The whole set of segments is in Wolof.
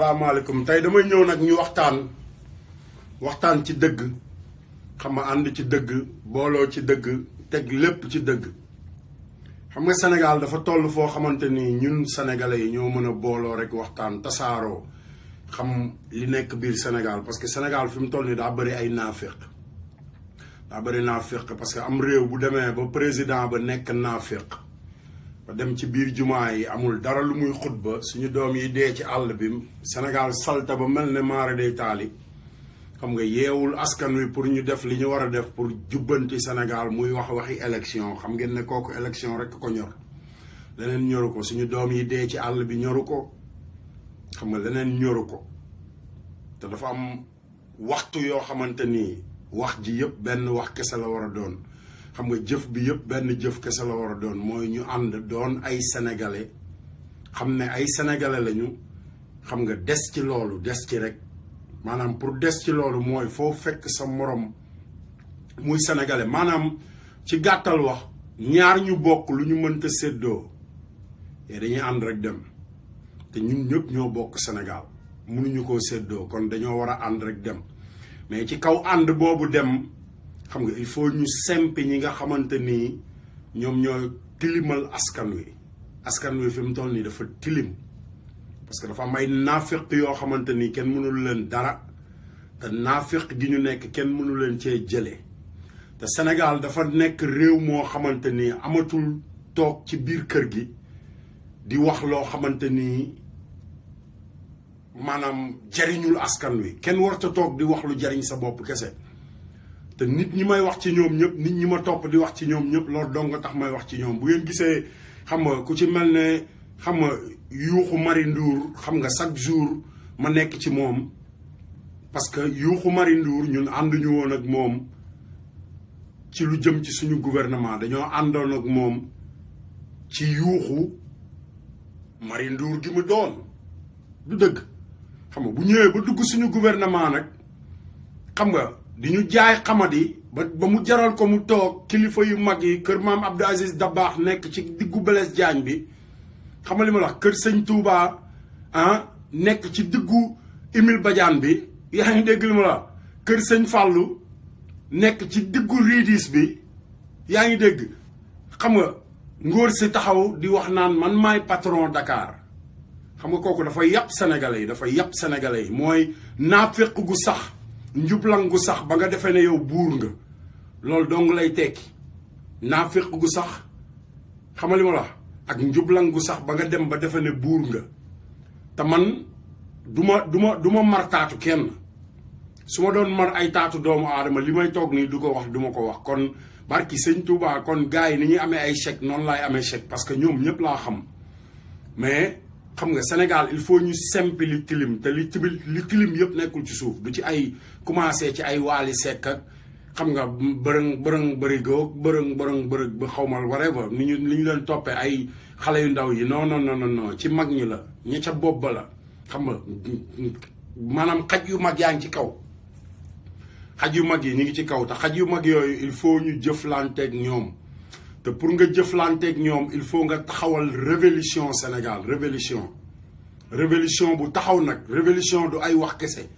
salaamaaleykum tey damay ñëw nag ñu waxtaan ci dëgg xam nga ànd ci dëgg booloo ci dëgg teg lépp ci dëgg xam nga Sénégal dafa toll foo xamante ni ñun sénégalais yi ñoo mën a booloo rek waxtaan tasaaroo xam li nekk biir Sénégal parce que Sénégal fi mu toll nii daa bëri ay naaféq parce que am réew bu demee ba président ba nekk naaféq ba dem ci biir jumaa yi amul dara lu muy xutba suñu doom yi dee ci àll bi Sénégal salta ba mel ne maara day taali xam nga yeewul askan wi pour ñu def li ñu war a def pour jubbanti Sénégal muy waxi élection xam ngeen ne kooku élection rek ko ñor leneen ñoru ko suñu doom yi dee ci àll bi ñoru ko xam nga leneen ñoru ko te dafa am waxtu yoo xamante ni wax ji yëpp benn wax kese la war a doon xam nga jëf bi yëpp benn jëf kese la war a doon mooy ñu ànd doon ay sénégalais xam ne ay sénégalais lañu xam nga des ci loolu des ci rek maanaam pour des ci loolu mooy foo fekk sa morom muy sénégalais maanaam ci gàttal wax ñaar ñu bokk lu ñu mënta séddoo et dañuy ànd rek dem te ñun ñëpp ñoo bokk Sénégal mënuñu koo séddoo kon dañoo war a ànd rek dem mais ci kaw ànd boobu dem xam nga il faut ñu sempi ñi nga xamante ni ñoom ñoo tilimal askan wi fi mu toll nii dafa tilim parce que dafa am ay naafeq yoo xamante ni kenn mënul leen dara te naafeq gi ñu nekk kenn mënu leen cee jëlee te Sénégal dafa nekk réew moo xamante ni amatul toog ci biir kër gi di wax loo xamante ni maanaam jariñul askan wi kenn warta toog di wax lu jariñ sa bopp kese. te nit ñi may wax ci ñoom ñëpp nit ñi ma topp di wax ci ñoom ñëpp loolu dong nga tax may wax ci ñoom bu ngeen gisee xam nga ku ci mel ne xam nga yuuxu Mari Ndour xam nga chaque jour ma nekk ci moom parce que yuuxu Mari Ndour ñun ànduñu woon ak moom ci lu jëm ci suñu gouvernement dañoo àndoon ak moom ci yuuxu Mari Ndour gi mu doon du dëgg xam nga bu ñëwee ba dugg suñu gouvernement nag xam nga di ñu jaay xamadi ba mu jaral ko mu toog kilifa yu mag yi kër maam Abdou Aziz Dabakh nekk ci diggu Blaise Diagne bi xam nga li ma la wax kër sëñ Touba nekk ci diggu Émile Badiane bi yaa ngi dégg li ma la wax kër sëñ Fallou nekk ci diggu Ridis bi yaa ngi dégg xam nga ngóor si taxaw di wax naan man maay patron Dakar xam nga kooku dafa yàpp sénégalais yi mooy naafeq gu sax njublang gu sax ba nga defee ne yow buur nga loolu dong lay tekki naafeq gu sax xamali ma la ak njublang gu sax ba nga dem ba defee ne buur nga te man du ma mar taatu kenn su ma doon mar ay taatu doomu aadama li may toog nii du ko wax du ma ko wax kon barki sëñ Touba kon gars yi ni ñuy amee ay chèque noonu laay amee chèque parce que ñoom ñëpp laa xam mais xam nga Sénégal il faut ñu sempi li tilim te li tilim yëpp nekkul ci suuf du ci ay commencé ci ay Waly Seck ak xam nga bërëng bërëg ba xawmal whatever li ñu leen toppee ay xale yu ndaw yi non ci mag ñi la ña ca bopp ba la xam nga maanaam xaj yu mag yaa ngi ci kaw xaj yu mag yi ñu ngi ci kaw te xaj yu mag yooyu il faut ñu jëflanteeg ñoom te pour nga jëflanteeg ñoom il faut nga taxawal révolution Sénégal révolution bu taxaw nag révolution du ay wax kese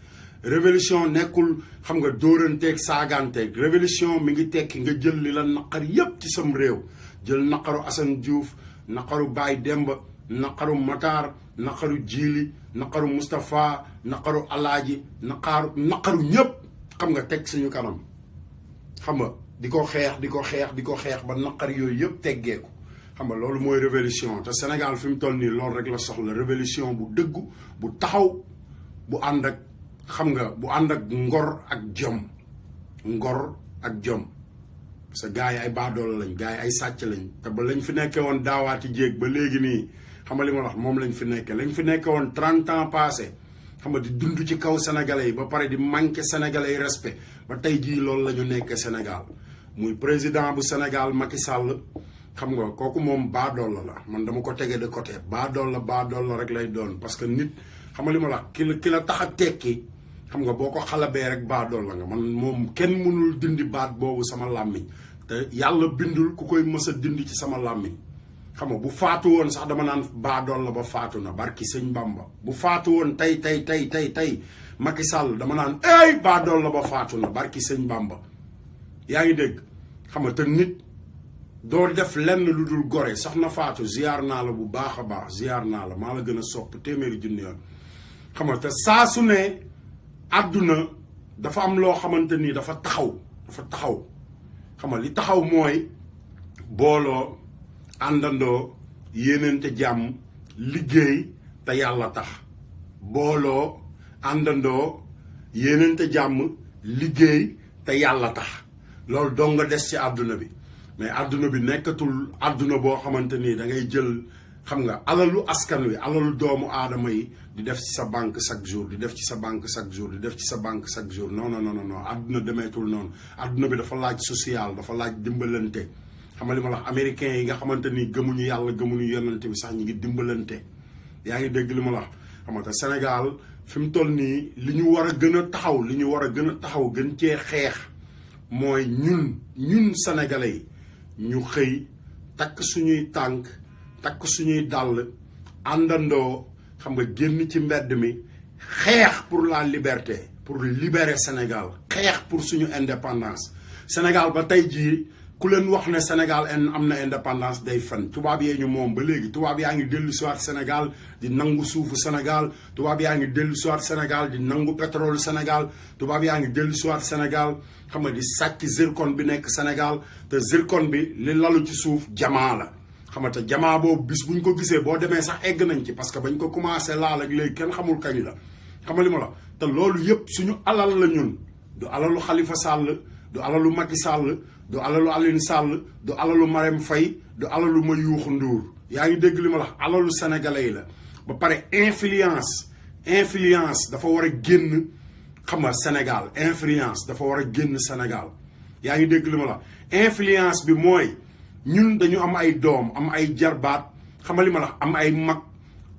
révolution nekkul xam nga dóoranteeg saagaanteeg révolution mi ngi tekki nga jël li la naqar yépp ci sam réew jël naqaru Assane Diouf naqaru Baye Demba naqaru Matar naqaru Djili naqaru Moustapha naqaru Alaaji naqaru ñépp xam nga teg suñu kanam xam nga di ko xeex ba naqar yooyu yëpp teggeeku xam nga loolu mooy révolution te Sénégal fi mu toll nii loolu rek la soxla révolution bu dëggu bu taxaw bu ànd ak xam nga bu ànd ak ngor ak jom parce que gars yi ay baadoolo lañ gars yi ay sàcc lañ te ba lañ fi nekkee woon daawaati jéeg ba léegi nii xam nga li ma wax moom lañ fi nekkee woon 30 ans passé xam nga di dund ci kaw sénégalais yi ba pare di manqué sénégalais yi respect ba tey jii loolu la ñu nekkee Sénégal muy président bu Sénégal Macky Sall xam nga kooku moom baadoolo la man dama ko tege de côté baadoolo rek lay doon parce que nit xam nga li ma la ki la tax a tekki xam nga boo ko xalabee rek baadoolo nga man moom kenn mënul dindi baat boobu sama làmmiñ te yàlla bindul ku koy mës a dindi ci sama làmmiñ xam nga bu faatu woon sax dama naan baadool la ba faatu na barki sëñ Bamba bu faatu woon tey Macky Sall dama naan ey baadool la ba faatu na barki sëñ Bamba yaa ngi dégg xam nga te nit doo def lenn lu dul gore soxna faatu ziar naa la bu baax a baax ziar naa la maa la gën a sopp téeméeri junni yoon xam nga te saa su ne àdduna dafa am loo xamante ni dafa taxaw xam nga li taxaw mooy booloo àndandoo yéenante jàmm liggéey te yàlla tax booloo àndandoo yéenante jàmm liggéey te yàlla tax loolu dong nga des ci àdduna bi mais àdduna bi nekkatul àdduna boo xamante ni da ngay jël xam nga alalu askan wi alalu doomu aadama yi di def ci sa banque chaque jour di def ci sa banque chaque jour di def ci sa banque chaque jour non àdduna demeetul noonu àdduna bi dafa laaj social dafa laaj dimbalante xam nga li ma la wax américains yi nga xamante ni gëmuñu yàlla gëmuñu yonante bi sax ñu ngi dimbalante yaa ngi dégg li ma la wax xam nga te Sénégal fi mu toll nii li ñu war a gën a taxaw gën cee xeex mooy ñun sénégalais yi ñu xëy takk suñuy tànk takk suñuy dàll àndandoo xam nga génn ci mbedd mi xeex pour la liberté pour libérer Sénégal xeex pour suñu indépendance Sénégal ba tey jii ku leen wax ne Sénégal am na indépendance day fen tubaab yee ñu moom ba léegi tubaab yaa ngi dellu siwaat Sénégal di nangu suufu Sénégal tubaab yaa ngi dellu siwaat Sénégal di nangu pétrole Sénégal tubaab yaa ngi dellu siwaat Sénégal xam nga di sàcc zircon bi nekk Sénégal te zircon bi li lalu ci suuf jamaa la xam nga te jamaa boobu bis buñ ko gisee boo demee sax egg nañ ci parce que bañ ko commencé laal ak léegi kenn xamul kañ la xam nga li ma la te loolu yëpp suñu alal la ñun du alalu Khalifa Sall du alalu Macky Sall du alalu Aline Sall du alalu Marème Faye du alalu ma yuuxu Ndour yaa ngi dégg li ma la wax alalu sénégalais yi la ba pare influence dafa war a génn xam nga Sénégal influence dafa war a génn Sénégal yaa ngi dégg li ma la influence bi mooy ñun dañu am ay doom am ay jarbaat xam nga li ma la am ay mag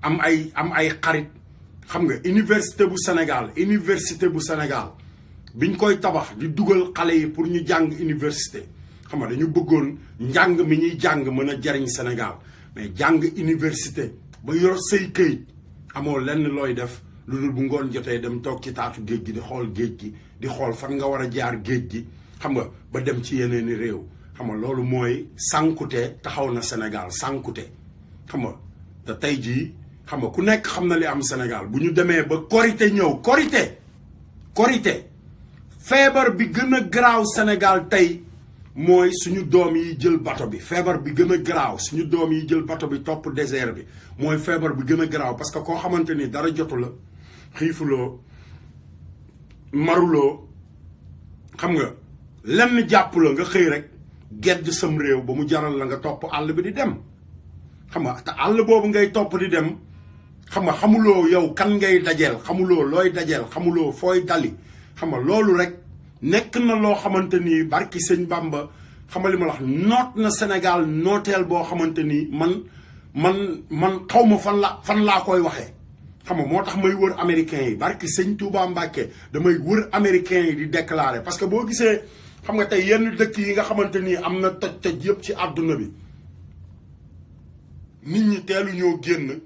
am ay xarit xam nga université bu Sénégal biñ koy tabax di dugal xale yi pour ñu jàng université xam nga dañu bëggoon njàng mi ñuy jàng mën a jariñ Sénégal mais jàng université ba yor say këyit amoo lenn looy def lu dul bu ngoon jotee dem toog ci taatu géej gi di xool géej gi di xool fan nga war a jaar géej gi xam nga ba dem ci yeneeni réew xam nga loolu mooy sànkute taxaw na Sénégal sànkute xam nga te tey jii xam nga ku nekk xam na li am Sénégal bu ñu demee ba korité ñëw korité feebar bi gën a garaaw Sénégal tey mooy suñu doom yi jël bato bi feebar bi gën a garaaw suñu doom yi jël bato bi topp désert bi mooy feebar bi gën a garaaw parce que koo xamante ni dara jotu la xiifuloo maruloo xam nga lenn jàpp la nga xëy rek gedd sam réew ba mu jaral la nga topp àll bi di dem xam nga te àll boobu ngay topp di dem xam nga xamuloo yow kan ngay dajeel xamuloo looy dajeel xamuloo fooy dali xam nga loolu rek nekk na loo xamante ni barki sëñ Bamba xam nga li ma la wax noot na Sénégal nooteel boo xamante ni man xaw ma fan laa koy waxee xam nga moo tax may wër américains yi barki sëñ Touba Mbacke damay wër américains yi di déclarer parce que boo gisee xam nga tey yenn dëkk yi nga xamante ni am na toj-toj yëpp ci àdduna bi nit ñi teelu ñoo génn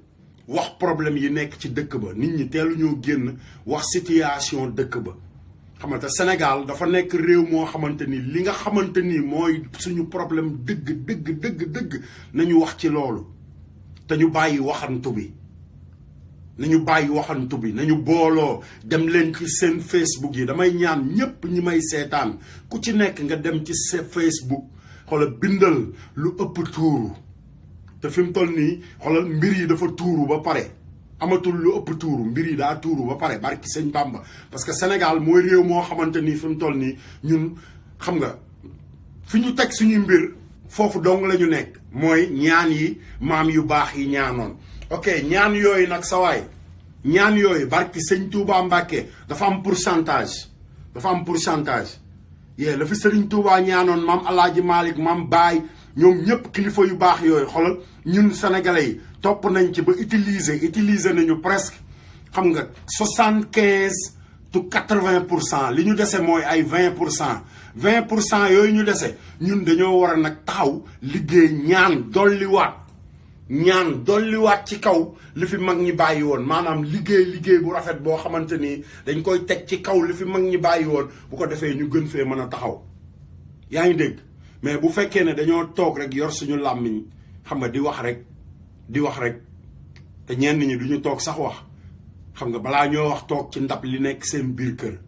wax problème yi nekk ci dëkk ba nit ñi teelu ñoo génn wax situation dëkk ba xam nga te Sénégal dafa nekk réew moo xamante ni li nga xamante ni mooy suñu problème dëgg nañu wax ci loolu te ñu bàyyi waxantu bi nañu booloo dem leen ci seen Facebook yi damay ñaan ñépp ñi may seetaan ku ci nekk nga dem ci sa Facebook xoolal bindal lu ëpp tuuru te fi mu toll nii xoolal mbir yi dafa tuuru ba pare amatul lu ëpp tuuru mbir yi daa tuuru ba pare barki sëñ Bamba parce que Sénégal mooy réew moo xamante ni fi mu toll nii ñun xam nga fi ñu teg suñuy mbir foofu dong la ñu nekk mooy ñaan yi maam yu baax yi ñaanoon ok ñaan yooyu nag sawaay ñaan yooyu barki sëñ Touba Mbacke dafa am pourcentage yee la fi sëriñ Touba ñaanoon maam Alaaji Malick maam Baay ñoom ñëpp kilifa yu baax yooyu xoolal ñun sénégalais yi topp nañ ci ba utiliser nañu presque xam nga 75 to 80% li ñu dese mooy ay 20% yooyu ñu dese ñun dañoo war a nag taxaw liggéey ñaan dolliwaat ñaan dolliwaat ci kaw li fi mag ñi bàyyi woon maanaam liggéey bu rafet boo xamante ni dañ koy teg ci kaw li fi mag ñi bàyyi woon bu ko defee ñu gën fee mën a taxaw yaa ngi dégg mais bu fekkee ne dañoo toog rek yor suñu làmmiñ xam nga di wax rek te ñenn ñi duñu toog sax wax xam nga balaa ñoo wax toog ci ndab li nekk seen biir kër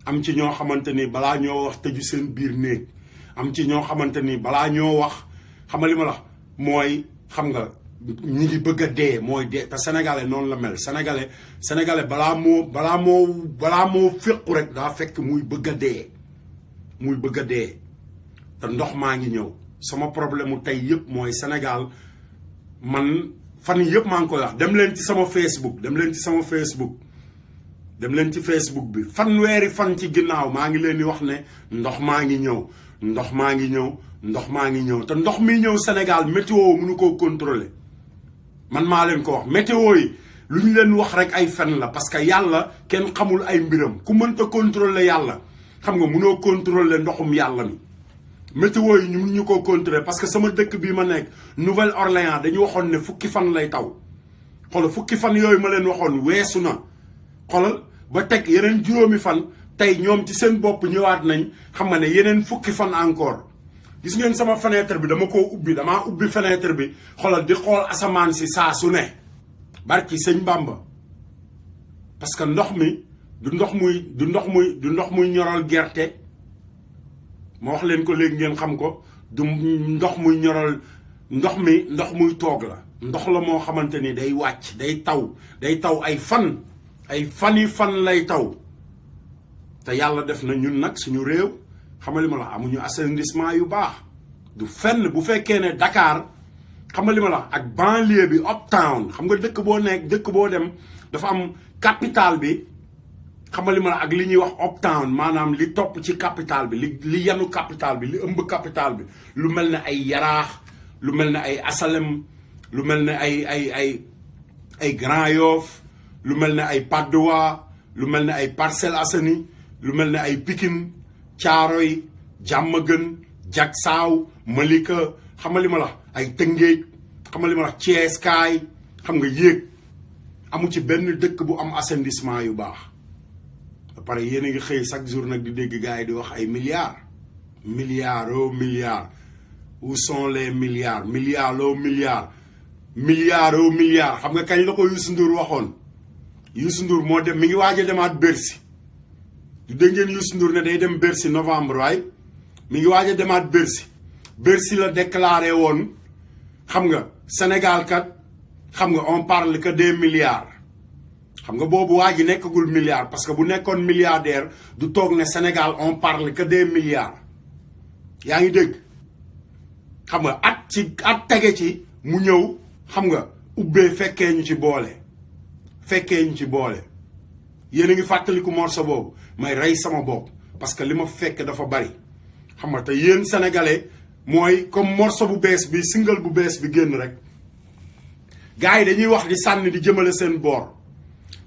am ci ñoo xamante ni balaa ñoo wax tëju seen biir néeg am ci ñoo xamante ni balaa ñoo wax xam nga li ma la mooy xam nga ñi ngi bëgg a dee mooy dee te sénégalais noonu la mel sénégalais balaa moo féqu rek daa fekk muy bëgg a dee te ndox maa ngi ñëw sama problème mu tey yëpp mooy Sénégal man fan yëpp maa ngi koy wax dem leen ci sama Facebook dem leen ci Facebook bi fanweeri fan ci ginnaaw maa ngi leen di wax ne ndox maa ngi ñëw te ndox mi ñëw Sénégal météo mënu koo contrôler man maa leen ko wax météo yi lu ñu leen wax rek ay fen la parce que yàlla kenn xamul ay mbiram ku mënta contrôler yàlla xam nga mënoo contrôler ndoxum yàlla mi météo yi ñu ñu ko contrôler parce que sama dëkk bii ma nekk Nouvelle-Orléans dañu waxoon ne fukki fan lay taw xoolal fukki fan yooyu ma leen waxoon weesu na xoolal ba teg yeneen juróomi fan tey ñoom ci seen bopp ñëwaat nañ xam nga ne yeneen fukki fan encore gis ngeen sama fenêtre bi damaa ubbi fenêtre bi xoolal di xool asamaan si saa su ne barki sëñ Bamba parce que ndox mi du ndox muy ñoral gerte ma wax leen ko léegi ngeen xam ko du ndox muy ñoral ndox muy toog la ndox la moo xamante ni day wàcc day taw ay fan lay taw te yàlla def na ñun nag suñu réew xamali ma la amuñu assainissement yu baax du fenn bu fekkee ne Dakar xamali ma la ak banlieue bi uptown xam nga dëkk boo dem dafa am capital bi xamali ma la ak li ñuy wax uptown maanaam li topp ci capital bi li yanu capital bi li ëmb capital bi lu mel ne ay Yaraax lu mel ne ay Asalem lu mel ne ay Grand Yoff lu mel ne ay Patte d'Oie lu mel ne ay Parcelles Assainies lu mel ne ay Pikine Thiaroye Diamaguène Diacksao Malika xamali ma la ay Tëngéej xamali ma la Thiès kaay xam nga yéeg amu ci benn dëkk bu am assainissement yu baax ba pare yéen a ngi xëy chaque jour nag di dégg gars yi di wax ay milliards où sont les milliards xam nga kañ la ko Youssou Ndour waxoon Youssou Ndour moo dem mi ngi waaj a demaat Bercy du dégg ngeen Youssou Ndour ne day dem Bercy novembre waaye mi ngi waaj a demaat Bercy la déclaré woon xam nga Sénégal kat xam nga on parle que des milliards xam nga boobu waa ji nekkagul milliard parce que bu nekkoon milliardaire du toog ne Sénégal on parle que des milliards yaa ngi dégg xam nga at tege ci mu ñëw xam nga ubbee fekkee ñu ci boole yéen a ngi fàttaliku morceau boobu may rey sama bopp parce que li ma fekk dafa bari xam nga te yéen sénégalais mooy comme morceau bu bees bi single bu bees bi génn rek gars yi dañuy wax di sànni di jëmale seen boor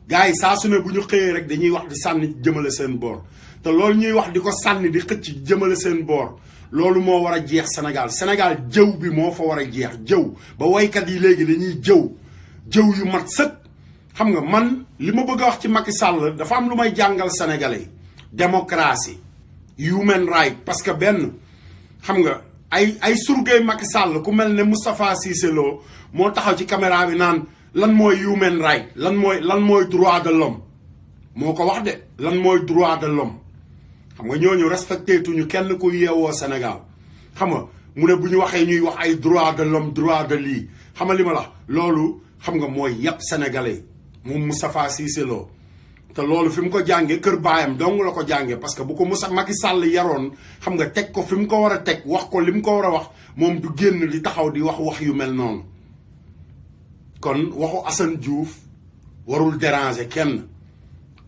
gars yi saa su ne bu ñu xëyee rek dañuy wax di sànni jëmale seen boor te loolu ñuy wax di ko sànni di xëcc jëmale seen boor loolu moo war a jeex Sénégal jëw bi moo fa war a jeex jëw ba waykat yi léegi dañuy jëw yu mat sëkk xam nga man li ma bëgg a wax ci Macky Sall dafa am lu may jàngal sénégalais yi démocratie human right parce que benn xam nga ay surgey Macky Sall ku mel ne Moustapha Cissé Lo moo taxaw ci caméra bi naan lan mooy human right lan mooy droit de l'homme moo ko wax de lan mooy droit de l'homme xam nga ñooñu respecté tuñu kenn ku yeewoo Sénégal xam nga mu ne bu ñu waxee ñuy wax ay droit de l'homme droit de lii xam nga li ma la loolu xam nga mooy yàpp sénégalais moom Moustapha Cissé Lo te loolu fi mu ko jàngee kër baayam dong la ko jàngee parce que bu ko Macky Sall yaroon xam nga teg ko fi mu ko war a teg wax ko li mu ko war a wax moom du génn di taxaw di wax yu mel noonu kon waxu Assane Diouf warul déranger kenn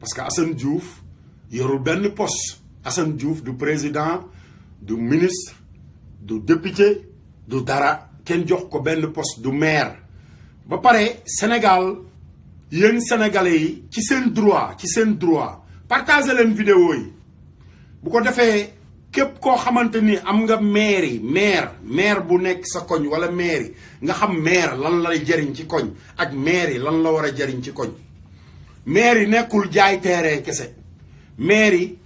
parce que Assane Diouf yorul benn poste Assane Diouf du président du ministre du député du dara kenn jox ko benn poste du maire ba pare Sénégal yéen sénégalais yi ci seen droit partagé leen vidéo yi bu ko defee képp koo xamante ni am nga maire bu nekk sa koñ wala maire nga xam maire lan lay jariñ ci koñ ak maire yi lan la war a jariñ ci koñ. maire yi nekkul jaay terrain kese maire yi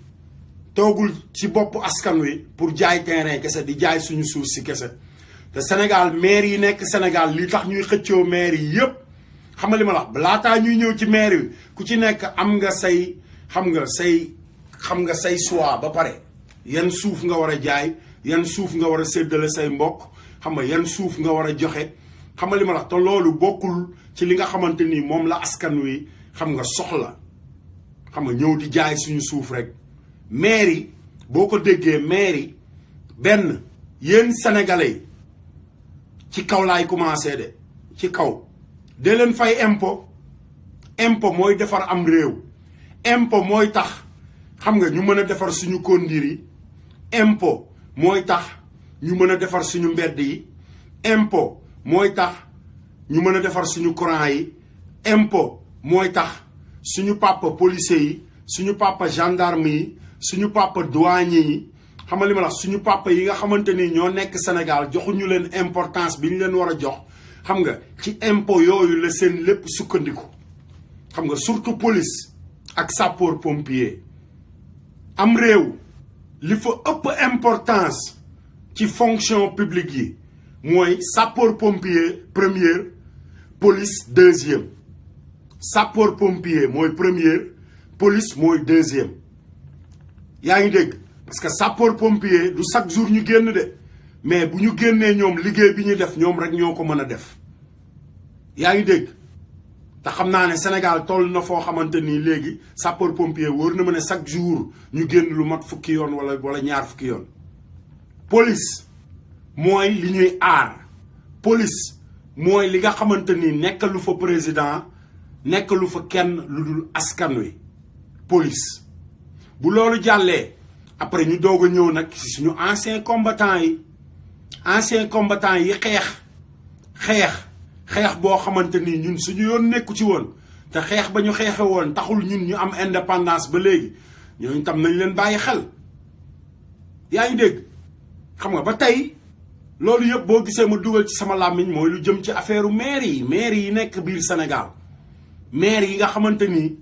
toogul ci bopp askan wi pour jaay terrain kese di jaay suñu suuf si kese te Sénégal maire yi nekk Sénégal li tax ñuy xëccoo maire yi yëpp xam nga li ma la wax laataa ñuy ñëw ci maire yi ku ci nekk am nga say xam nga say choix ba pare yan suuf nga war a jaay yan suuf nga war a séddale say mbokk xam nga yan suuf nga war a joxe xam nga li ma la wax te loolu bokkul ci li nga xamante ni moom la askan wi xam nga soxla xam nga ñëw di jaay suñu suuf rek. maire yi boo ko déggee maire yi benn yéen sénégalais ci kaw laay commencé de ci kaw de leen fay impôt mooy defar am réew impôt mooy tax xam nga ñu mën a defar suñu kondir yi impôt mooy tax ñu mën a defar suñu mbedd yi impôt mooy tax ñu mën a defar suñu courant yi impôt mooy tax suñu papa policier yi suñu papa gendarme yi suñu papa douanier yi xam nga li ma la suñu papa yi nga xamante ni ñoo nekk Sénégal joxuñu leen importance bi ñu leen war a jox xam nga ci impôt yooyu la seen lépp sukkandiku xam nga surtout police ak sapeur pompier. am réew li fa ëpp importance ci fonction publique yi mooy sapeur pompier première police deuxième sapeur pompier mooy première police mooy deuxième. yaa ngi dégg parce que sapeur pompier du chaque jour ñu génn de mais bu ñu génnee ñoom liggéey bi ñu def ñoom rek ñoo ko mën a def yaa ngi dégg te xam naa ne Sénégal toll na foo xamante ni léegi sapeur pompier wóor na ma ne chaque jour ñu génn lu mat fukki yoon wala ñaar fukki yoon. police mooy li ñuy aar police mooy li nga xamante ni nekkalu fa président nekkalu fa kenn lu dul askan wi police. bu loolu jàllee après ñu doog a ñëw nag ci suñu anciens combattants yi xeex boo xamante ni ñun suñu yoon nekku ci woon te xeex ba ñu xeexe woon taxul ñun ñu am indépendance ba léegi ñooñu tam nañ leen bàyyi xel. yaa ngi dégg xam nga ba tey loolu yëpp boo gisee ma dugal ci sama làmmiñ mooy lu jëm ci affaire maire yi nekk biir Sénégal maire yi nga xamante ni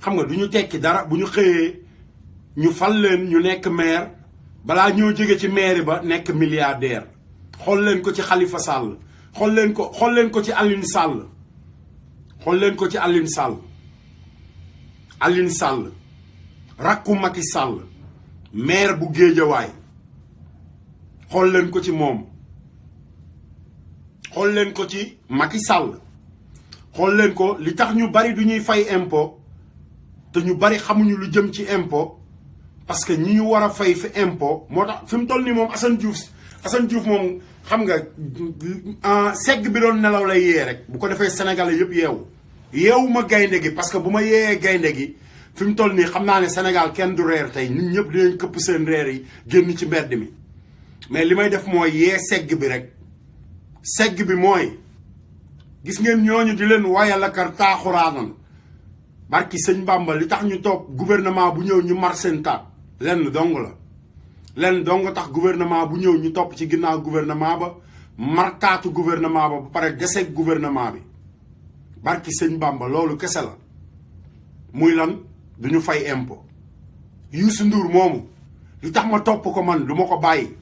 xam nga du ñu tekki dara bu ñu xëyee. ñu fal leen ñu nekk maire balaa ñoo jóge ci maire ba nekk milliardaire xool leen ko ci Khalifa Sall xool leen ko ci Alioune Sall Alioune Sall rakku Macky Sall maire bu Géejawaay xool leen ko ci moom xool leen ko ci Macky Sall xool leen ko li tax ñu bari du ñuy fay impôt te ñu bari xamuñu lu jëm ci impôt parce que ñi ñu war a fay fi impôt moo tax fi mu toll nii moom Assane Diouf moom xam nga segg bi doon nelaw lay yee rek bu ko defee sénégalais yëpp yeewu ma gaynde gi parce que bu ma yeeyee gaynde gi fi mu toll nii xam naa ne Sénégal kenn du reer tey nit ñëpp dinañ këpp seen reer yi génn ci mbedd mi mais li may def mooy yee segg bi rek segg bi mooy gis ngeen ñooñu di leen wayalakar taaxuraanan barki sëñ Bamba li tax ñu toog gouvernement bu ñëw ñu mar seen taat lenn dong tax gouvernement bu ñëw ñu topp ci ginnaaw gouvernement ba martaatu gouvernement ba pare deseeg gouvernement bi barki sëñ Bamba loolu kese la muy lan duñu fay impôt. Youssou Ndour moomu li tax ma topp ko man du ma ko bàyyi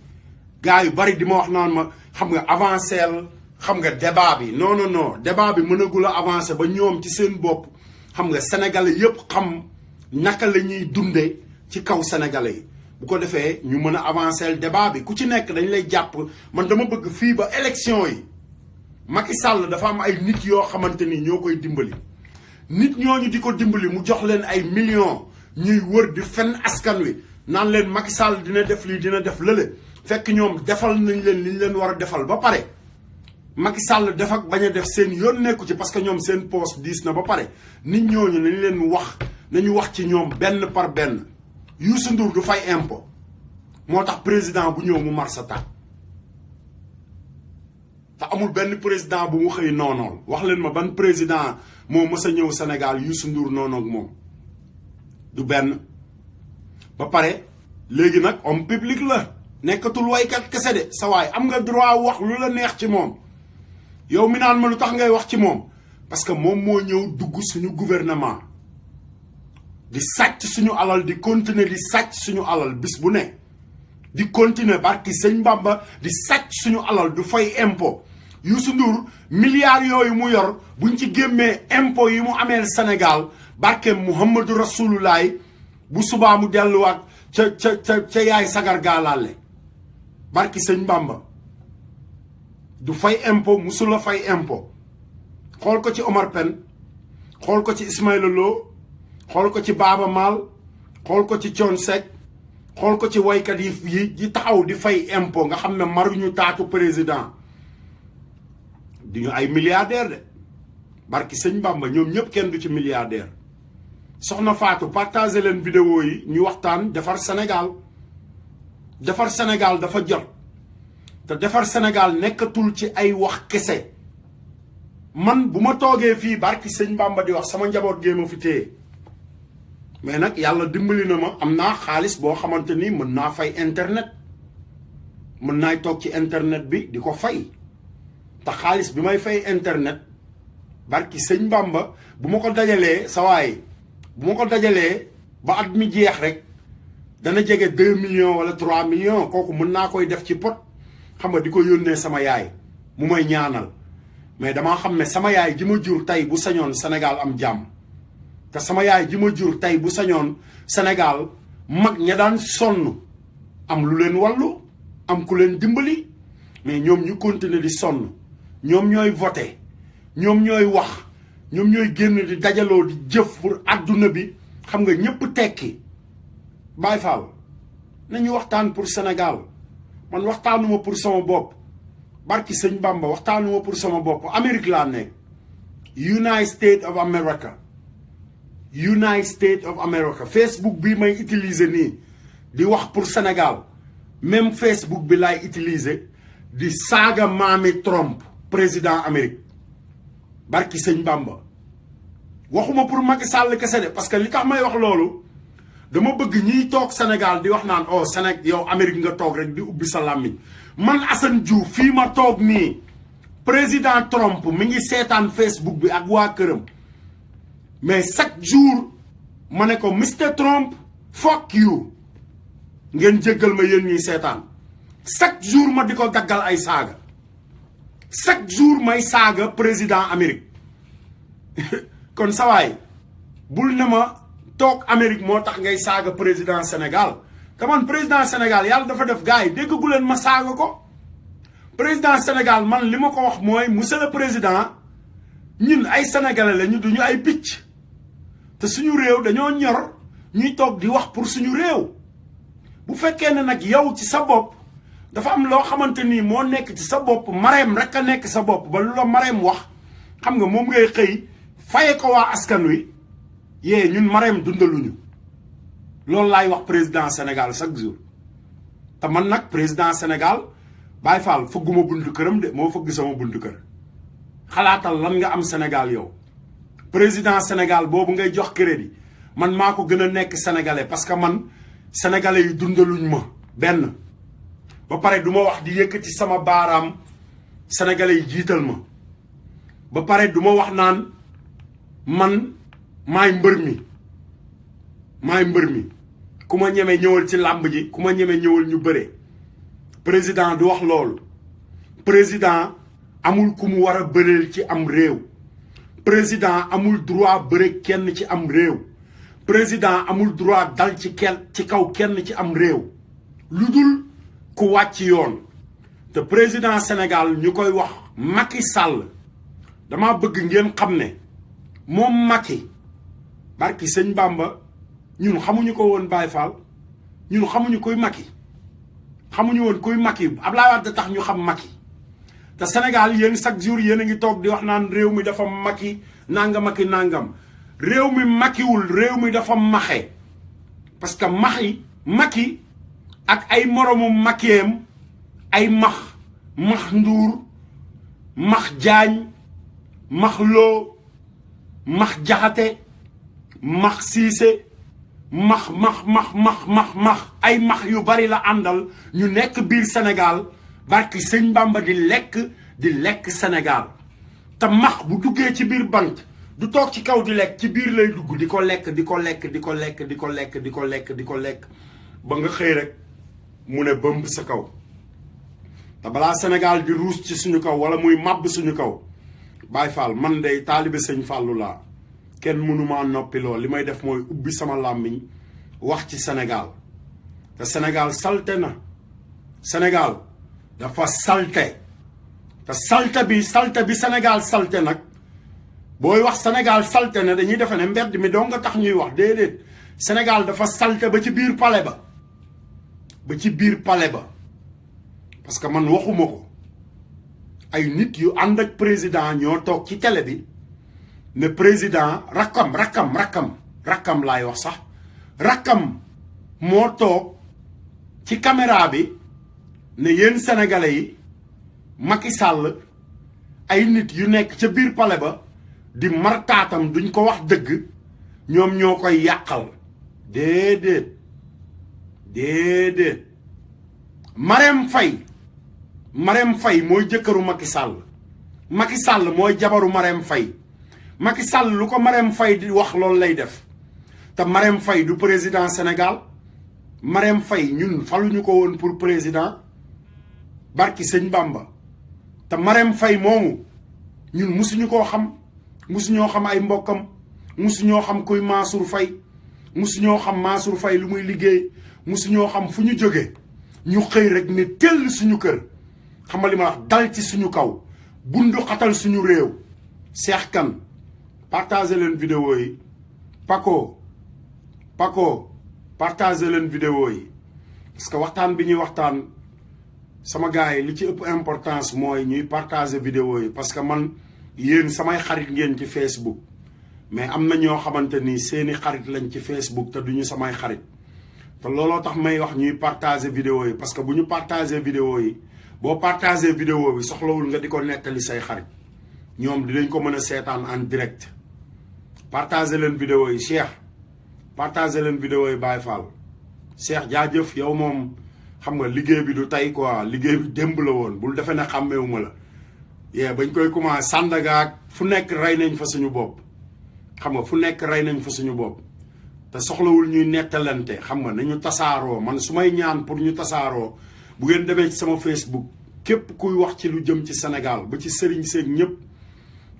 gars yu bari di ma wax naan ma xam nga avancel xam nga débat bi non débat bi mënagul a avancé ba ñoom ci seen bopp xam nga sénégalais yëpp xam naka la ñuy dundee ci kaw sénégalais yi. bu ko defee ñu mën a avancer débat bi ku ci nekk dañ lay jàpp man dama bëgg fii ba élection yi Macky Sall dafa am ay nit yoo xamante ni ñoo koy dimbali nit ñooñu di ko dimbali mu jox leen ay millions ñuy wër di fen askan wi naan leen Macky Sall dina def lii dina def lële fekk ñoom defal nañ leen li ñu leen war a defal ba pare Macky Sall def ak bañ a def seen yoon nekku ci parce que ñoom seen poste diis na ba pare nit ñooñu nañ leen nañu wax ci ñoom benn par benn. Youssou Ndour du fay impôt moo tax président bu ñëw mu mar sa taat te amul benn président bu mu xëy noonool wax leen ma ban président moo mës a ñëw Sénégal Youssou Ndour noonoog moom du benn ba pare léegi nag homme public la nekkatul waykat kese de sa waay am nga droit wax lu la neex ci moom yow mi naan ma lu tax ngay wax ci moom parce que moom moo ñëw dugg suñu gouvernement di sàcc suñu alal di continuer di sàcc suñu alal bis bu ne di continuer barki sëñ Bamba di sàcc suñu alal du fay impôt Youssou Ndour milliards yooyu mu yor buñ ci gémmee impôt yi mu ameel Sénégal barke Mouhamadou Rasulullaay bu subaa mu delluwaat ca yaay sagar gaalaale barki sëñ Bamba du fay impôt musula fay impôt xool ko ci Omar Pène xool ko ci Ismaïla Lo xool ko ci Baaba Maal xool ko ci Thione Seck xool ko ci waykat yi taxaw di fay impôt nga xam ne maruñu taatu président di ñu ay milliardaire de barki sëñ Bamba ñoom ñëpp kenn du ci milliardaire soxna Fatou partagé leen vidéo yi ñu waxtaan defar Sénégal dafa jot te defar Sénégal nekkatul ci ay wax kese man bu ma toogee fii barki sëñ Bamba di wax sama njaboot gee ma fi téye mais nag yàlla dimbali na ma am naa xaalis boo xamante ni mën naa fay internet mën naay toog ci internet bi di ko fay te xaalis bi may fay internet barki sëñ Bamba bu ma ko dajalee sa waay bu ma ko dajalee ba at mi jeex rek dana jege 2 millions wala 3 millions kooku mën naa koy def ci pot xam nga di ko yónnee sama yaay mu may ñaanal mais damaa xam ne sama yaay ji ma jur tey bu sañoon Sénégal am jàmm te sama yaay ji ma jur tey bu sañoon Sénégal mag ña daan sonn am lu leen wàllu am ku leen dimbali mais ñoom ñu continuer di sonn ñoom ñooy voté ñoom ñooy wax ñoom ñooy génn di dajaloo di jëf pour adduna bi xam nga ñëpp tekki Baye Fall nañu waxtaan pour Sénégal man waxtaanuma pour sama bopp barki sëñ Bamba waxtaanuma pour sama bopp Amérique laa nekk United States of America United States of America Facebook bi may utiliser nii di wax pour Sénégal même Facebook bi laay utiliser di saaga maami Trump président Amérique barki sëñ Bamba waxuma pour Macky Sall kese de parce que li tax may wax loolu dama bëgg ñiy toog Sénégal di wax naan oh Sénégal yow Amérique nga toog rek di ubbi sa làmmiñ man Assane Diouf fii ma toog nii président Trump mi ngi seetaan Facebook bi ak waa këram mais chaque jour ma ne ko Mr Trump fuck you ngeen jéggal ma yéen ñiy seetaan chaque jour ma di ko daggal ay saaga chaque jour may saaga président Amérique kon sawaay bul ne ma toog Amérique moo tax ngay saaga président Sénégal te man président Sénégal yàlla dafa def gars yi déggu leen ma saaga ko président Sénégal man li ma ko wax mooy monsieur le président ñun ay sénégalais lañu duñu ay picc te suñu réew dañoo ñor ñuy toog di wax pour suñu réew bu fekkee ne nag yow ci sa bopp dafa am loo xamante ni moo nekk ci sa bopp mareem rek a nekk sa bopp ba lu la mareem wax xam nga moom ngay xëy faye ko waa askan wi yee ñun mareem dundaluñu loolu laay wax président Sénégal chaque jour te man nag président Sénégal Baye Fall fëgguma buntu këram de moo fëgg sama buntu kër xalaatal lan nga am Sénégal yow président Sénégal boobu ngay jox crédit man maa ko gën a nekk sénégalais parce que man sénégalais yi dundaluñ ma benn ba pare du ma wax di yëkkati sama baaraam sénégalais yi jiital ma ba pare du ma wax naan man maay mbër mi ku ma ñeme ñëwal ci làmb ji ku ma ñeme ñëwal ñu bëre président du wax loolu président amul ku mu war a bëreel ci am réew président amul droit bëre kenn ci am réew président amul droit dal ci kaw kenn ci am réew lu dul ku wàcc yoon te président Sénégal ñu koy wax Macky Sall dama bëgg ngeen xam ne moom Macky barki sëñ Bamba ñun xamuñu ko woon Baye Fall ñun xamuñu kuy Macky xamuñu woon kuy Macky Abdoulaye Wade tax ñu xam Macky te Sénégal yéen chaque jour yéen a ngi toog di wax naan réew mi dafa Macky nangam ak nangam réew mi Mackiwul réew mi dafa maxe parce que Macky ak ay moromu Mackiyam ay max Ndour max Diagne max Lo max Jaxate max Siise max ay max yu bari la àndal ñu nekk biir Sénégal barki sëñ Bamba di lekk Sénégal te max bu duggee ci biir bant du toog ci kaw di lekk ci biir lay dugg di ko lekk ba nga xëy rek mu ne bëmb sa kaw te balaa Sénégal di ruus ci suñu kaw wala muy màbb suñu kaw Baye Fall man day taalibe sëñ Fallu laa kenn mënumaa noppiloo li may def mooy ubbi sama làmmiñ wax ci Sénégal te Sénégal salte na Sénégal dafa salte te salte bi Sénégal salte nag booy wax Sénégal salte na dañuy defe ne mbedd mi doo nga tax ñuy wax déedéet Sénégal dafa salte ba ci biir palais ba parce que man waxuma ko ay nit yu ànd ak président ñoo toog ci télé bi ne président rakkam laay wax sax rakkam moo toog ci caméra bi ne yéen sénégalais yi Macky Sall ay nit yu nekk ca biir palais ba di martaatam duñ ko wax dëgg ñoom ñoo koy yàqal déedéet Marème Faye mooy jëkkëru Macky Sall mooy jabaru Marème Faye Macky Sall lu ko Marème Faye di wax loolu lay def te Marème Faye du président Sénégal Marème Faye ñun faluñu ko woon pour président barki sëñ Bamba te Marème Faye moomu ñun musuñu koo xam musuñoo xam ay mbokkam musuñoo xam kuy Mansour Faye musuñoo xam Mansour Faye lu muy liggéey musuñoo xam fu ñu jóge ñu xëy rek ne tell suñu kër xam nga li ma wax dal ci suñu kaw bundu xatal suñu réew Cheikh Kane partagé leen vidéo yi Paco partagé leen vidéo yi parce que waxtaan bi ñuy waxtaan sama gars yi li ci ëpp importance mooy ñuy partagé vidéo yi parce que man yéen samay xarit ngeen ci Facebook mais am na ñoo xamante ni seeni xarit lañ ci Facebook te duñu samay xarit te looloo tax may wax ñuy partagé vidéo yi parce que bu ñu partagé vidéo yi boo partagé vidéo bi soxlawul nga di ko nettali say xarit ñoom dinañ ko mën a seetaan en direct partagé leen vidéo yi Cheikh partagé leen vidéo yi Baye Fall Cheikh jaajëf yow moom xam nga liggéey bi du tey quoi liggéey bi démb la woon bul defe ne xàmmeewuma la bañ koy commencé Sandaga fu nekk rey nañ fa suñu bopp xam nga fu nekk rey nañ fa suñu bopp te soxlawul ñuy nettalante xam nga nañu tasaaroo man su may ñaan pour ñu tasaaroo bu ngeen demee ci sama Facebook képp kuy wax ci lu jëm ci Sénégal ba ci sëriñ seeg ñëpp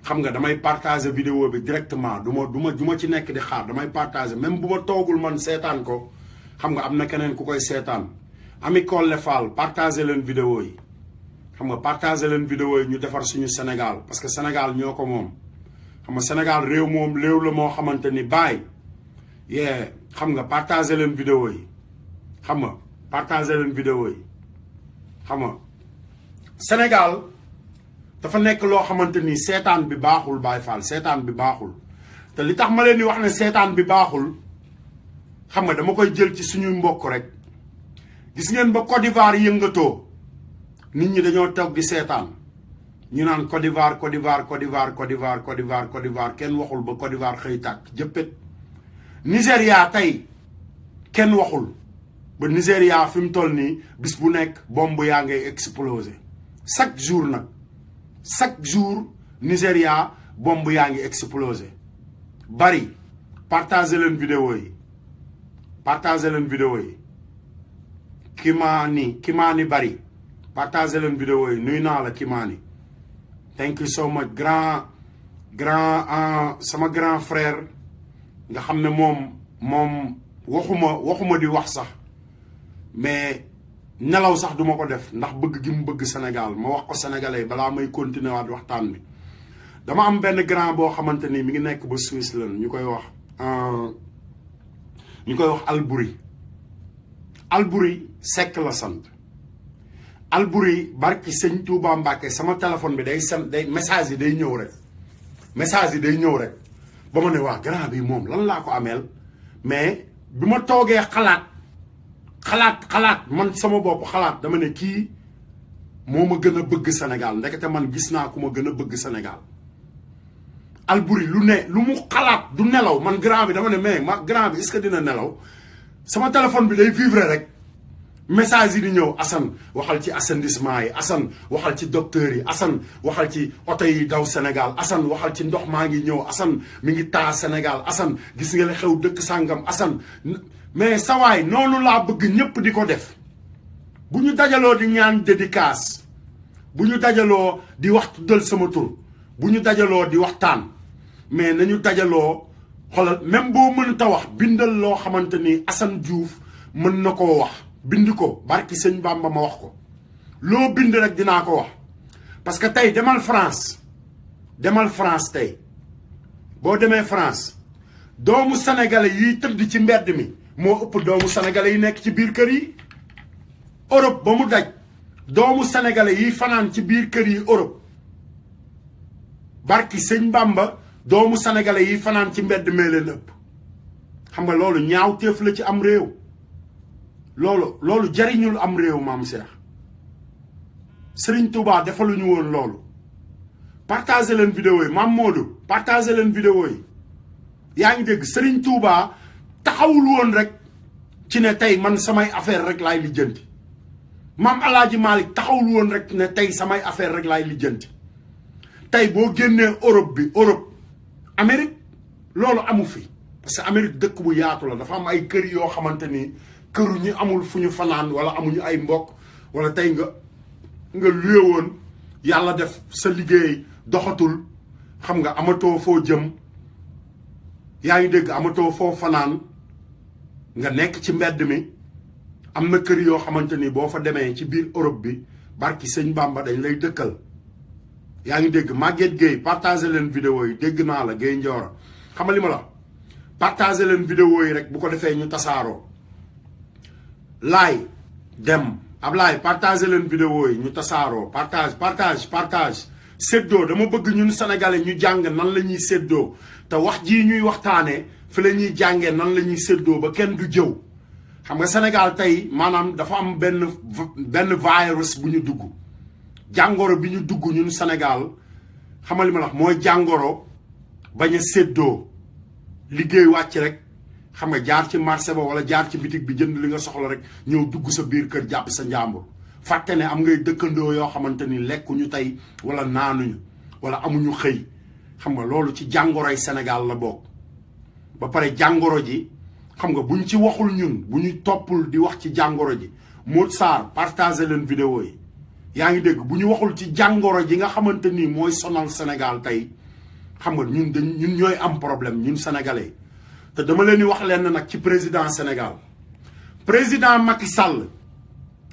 xam nga damay partager vidéo bi directement du ma ci nekk di xaar damay partager même bu ma toogul man seetaan ko xam nga am na keneen ku koy seetaan Ami Collé Fall partager leen vidéo yi xam nga partager leen vidéo yi ñu defar suñu Sénégal parce que Sénégal ñoo ko moom xam nga Sénégal réew la moo xamante ni baay xam nga partager leen vidéo yi xam nga partager leen vidéo yi xam nga Sénégal dafa nekk loo xamante ni seetaan bi baaxul Baye Fall seetaan bi baaxul te li tax ma leen di wax ne seetaan bi baaxul xam nga dama koy jël ci suñuy mbokk rek gis ngeen ba Côte d'Ivoire yëngatoo nit ñi dañoo toog di seetaan ñu naan Côte d'Ivoire kenn waxul ba Côte d'Ivoire xëy tàkk jëppét Nigéria tey kenn waxul ba Nigéria fi mu toll nii bis bu nekk bomb yaa ngay explosé chaque jour Nigéria bomb yaa ngi explosé bari partagé leen vidéo yi Kimani bari partagé leen vidéo yi nuy naa la Kimani thank you so much grand sama grand frère nga xam ne moom waxuma di wax sax mais nelaw sax duma ko def ndax bëgg gi mu bëgg Sénégal ma wax ko sénégalais balaa may continuer waat waxtaan bi dama am benn grand boo xamante ni mi ngi nekk ba Suisse lan ñu koy wax Albouri Seck la sant Albouri barki sëñ Touba Mbacke sama téléphone bi day message yi day ñëw rek ba ma ne waa grand bi moom lan laa ko ameel mais bi ma toogee xalaat man sama bopp xalaat dama ne kii moo ma gën a bëgg Sénégal ndekete man gis naa ku ma gën a bëgg Sénégal Alboury lu mu xalaat du nelaw man grand bi dama ne mais ma grand bi est-ce que dina nelaw sama téléphone bi day vivre rek message yi di ñëw Assane waxal ci assainissement yi Assane waxal ci docteur yi Assane waxal ci oto yi daw Sénégal Assane waxal ci ndox maa ngi ñëw Assane mi ngi taa Sénégal Assane gis nga li xew dëkk sàngam Assane mais sawaay noonu laa bëgg ñëpp di ko def bu ñu dajaloo di ñaan dédicace bu ñu dajaloo di wax tuddal sama tur bu ñu dajaloo di waxtaan mais nañu dajaloo xoolal même boo mënta wax bindal loo xamante ni Assane Diouf mën na koo wax bind ko barki sëñ Bamba ma wax ko loo bind rek dinaa ko wax parce que tey demal France tey boo demee France doomu sénégalais yiy tëdd ci mbedd mi moo ëpp doomu sénégalais yi nekk ci biir kër yi Europe ba mu daj doomu sénégalais yiy fanaan ci biir kër yi Europe barki sëñ Bamba doomu sénégalais yiy fanaan ci mbedd mee leen ëpp xam nga loolu ñaaw téef la ci am réew loolu jariñul am réew maam Cheikh Serigne Touba defaluñu woon loolu partagé leen vidéo yi maam Modou partagé leen vidéo yi yaa ngi dégg Serigne Touba taxawul woon rek ci ne tey man samay affaire rek laay lijjanti maam Alaaji Malick taxawul woon rek ne tey samay affaire rek laay lijjanti tey boo génnee Europe Amérique loolu amu fi parce que Amérique dëkk bu yaatu la dafa am ay kër yoo xamante ni këru ñi amul fu ñu fanaan wala amuñu ay mbokk wala tey nga luye woon yàlla def sa liggéey doxatul xam nga amatoo foo jëm yaa ngi dégg amatoo foo fanaan nga nekk ci mbedd mi am na kër yoo xamante ni boo fa demee ci biir Europe bi barki sëñ Bamba dañ lay dëkkal yaa ngi dégg Maguette Gueye partagé leen vidéo yi dégg naa la Gueye Ndiora xam nga li ma la partagé leen vidéo yi rek bu ko defee ñu tasaaroo laay dem Ablaye partagé leen vidéo yi ñu tasaaroo partage séddoo dama bëgg ñun sénégalais ñu jàng nan la ñuy séddoo te wax jii ñuy waxtaanee fi la ñuy jàngee nan la ñuy séddoo ba kenn du jëw xam nga Sénégal tey maanaam dafa am benn virus bu ñu dugg jàngoro bi ñu dugg ñun Sénégal xamal li ma la wax mooy jàngoro bañ a séddoo liggéey wàcc rek xam nga jaar ci marché ba wala jaar ci bitig bi jënd li nga soxla rek ñëw dugg sa biir kër jàpp sa njàmbur fàtte ne am ngay dëkkandoo yoo xamante ni lekkuñu tey wala naanuñu wala amuñu xëy xam nga loolu ci jàngoroy Sénégal la bokk ba pare jàngoro ji xam nga buñ ci waxul ñun bu ñu toppul di wax ci jàngoro ji Modou Sarr partagé leen vidéo yi yaa ngi dégg bu ñu waxul ci jàngoro ji nga xamante ni mooy sonal Sénégal tey xam nga ñun ñooy am problème ñun sénégalais te dama leen di wax leen nag ci président Sénégal président Macky Sall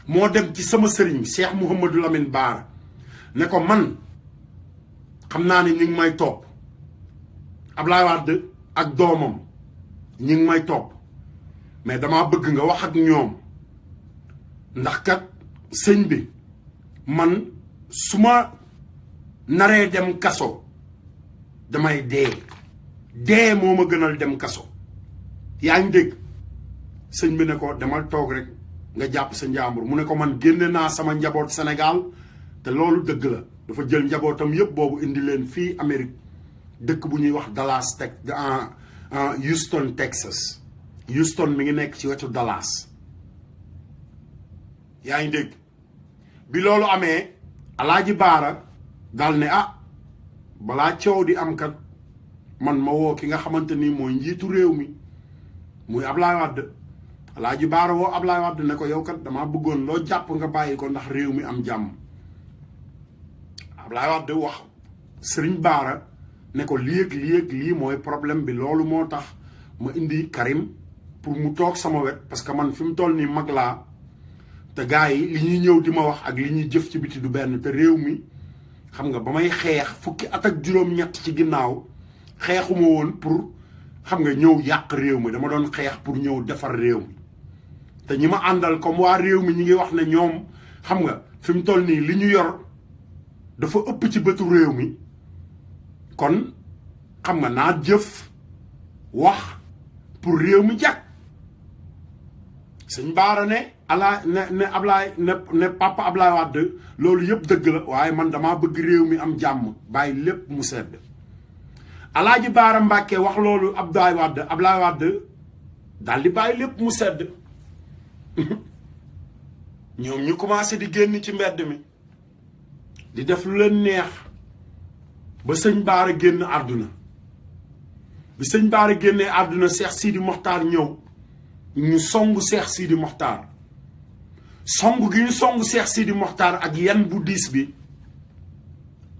moo dem ci sama sëriñ Cheikh Mouhamadou Lamine Bara ne ko man xam naa ni ñu ngi may topp Ablaye Wade ak doomam ñu ngi may topp mais dama bëgg nga wax ak ñoom ndax kat sëñ bi man su ma naree dem kaso damay dee moo ma gënal dem kaso yaa ngi dégg sëñ bi ne ko demal toog rek nga jàpp sa njàmbur mu ne ko man génne naa sama njaboot Sénégal te loolu dëgg la dafa jël njabootam yëpp boobu indi leen fii Amérique dëkk bu ñuy wax Dallas Houston Texas Houston mi ngi nekk ci wetu Dallas yaa ngi dégg bi loolu amee Alaaji Baara daal ne balaa coow di am kat man ma woo ki nga xamante ni mooy njiitu réew mi muy Ablaye Wade Alaaji Baara woo Ablaye Wade ne ko yow kat dama bëggoon loo jàpp nga bàyyi ko ndax réew mi am jàmm Ablaye Wade wax Sëriñ Baara ne ko lii mooy problème bi loolu moo tax ma indi Karim pour mu toog sama wet parce que man fi mu toll nii mag laa te gars yi li ñuy ñëw di ma wax ak li ñuy jëf ci biti du benn te réew mi xam nga ba may xeex fukki at ak juróom-ñett ci ginnaaw xeexuma woon pour xam nga ñëw yàq réew mi dama doon xeex pour ñëw defar réew mi te ñi ma àndal comme waa réew mi ñi ngi wax ne ñoom xam nga fi mu toll nii li ñu yor dafa ëpp ci bëtu réew mi kon xam nga naa jëf wax pour réew mi jàkk sëñ Baara ne Ablaye ne papa Ablaye Wade loolu yëpp dëgg la waaye man damaa bëgg réew mi am jàmm bàyyi lépp mu sedd Alaaji Baara Mbàkke wax loolu Abdoulaye Wade daal di bàyyi lépp mu sedd ñoom ñu commencé di génn ci mbedd mi di def lu leen neex ba sëñ Baara génn àdduna bi sëñ Baara génnee àdduna Cheikh Sidi Mokhtar ñëw ñu songu Cheikh Sidi Mokhtar songu gi ñu songu Cheikh Sidi Mokhtar ak yan bu diis bi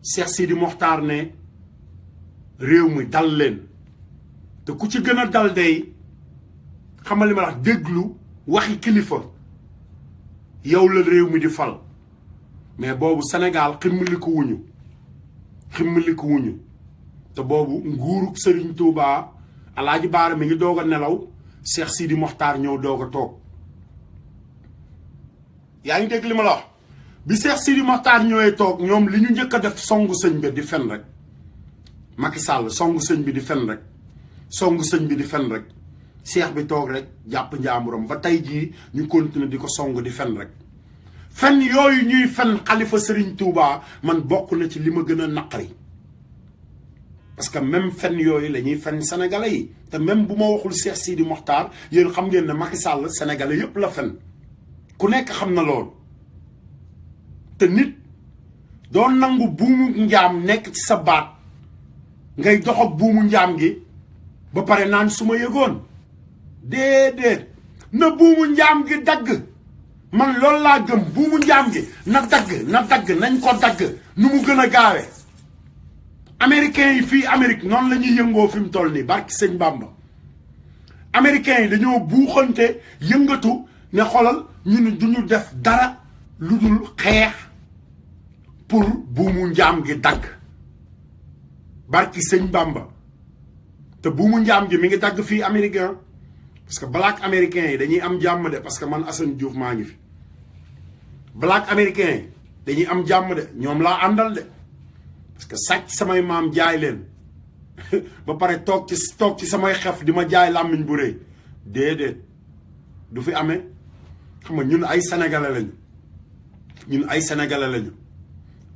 Cheikh Sidi Mokhtar ne réew mi dal leen te ku ci gën a dal day xamal li ma wax déglu waxi kilifa yow la réew mi di fal mais boobu Sénégal ximmaliku wuñu te boobu nguurug Serigne Touba Alaaji Baara mi ngi doog a nelaw Cheikh Sidi Mokhtar ñëw doog a toog yaa ngi dégg li ma la wax bi Cheikh Sidi Mokhtar ñëwee toog ñoom li ñu njëkk a def songu sëñ bi di fen rek Macky Sall songu sëñ bi di fen rek Cheikh bi toog rek jàpp njaamuram ba tey jii ñu continuer di ko song di fen rek fen yooyu ñuy fen xalifa Serigne Touba man bokk na ci li ma gën a naqari parce que même fen yooyu la ñuy fen sénégalais yi te même bu ma waxul Cheikh Sidi Mokhtar yéen xam ngeen ne Macky Sall sénégalais yépp la fen ku nekk xam na loolu te nit doo nangu buumu njaam nekk ci sa baat ngay dox ak buumu njaam gi ba pare naan su ma yëgoon déedéet na buumu njaam gi dagg man loolu laa gëm buumu njaam gi na dagg nañ ko dagg nu mu gën a gaawee américains yi fii Amérique noonu la ñuy yëngoo fi mu toll nii barki sëñ Bamba américains yi dañoo buuxante yëngatu ne xolal ñu ne duñu def dara lu dul xeex pour buumu njaam gi dagg barki sëñ Bamba te buumu njaam gi mi ngi dagg fii américain parce que black américains yi dañuy am jàmm de parce que man Assane Diouf maa ngi fi black américains yi dañuy am jàmm de ñoom laa àndal de parce que sàcc samay maam jaay leen ba pare toog ci samay xef di ma jaay làmmiñ bu rëy déedéet du fi amee xam nga ñun ay sénégalais lañu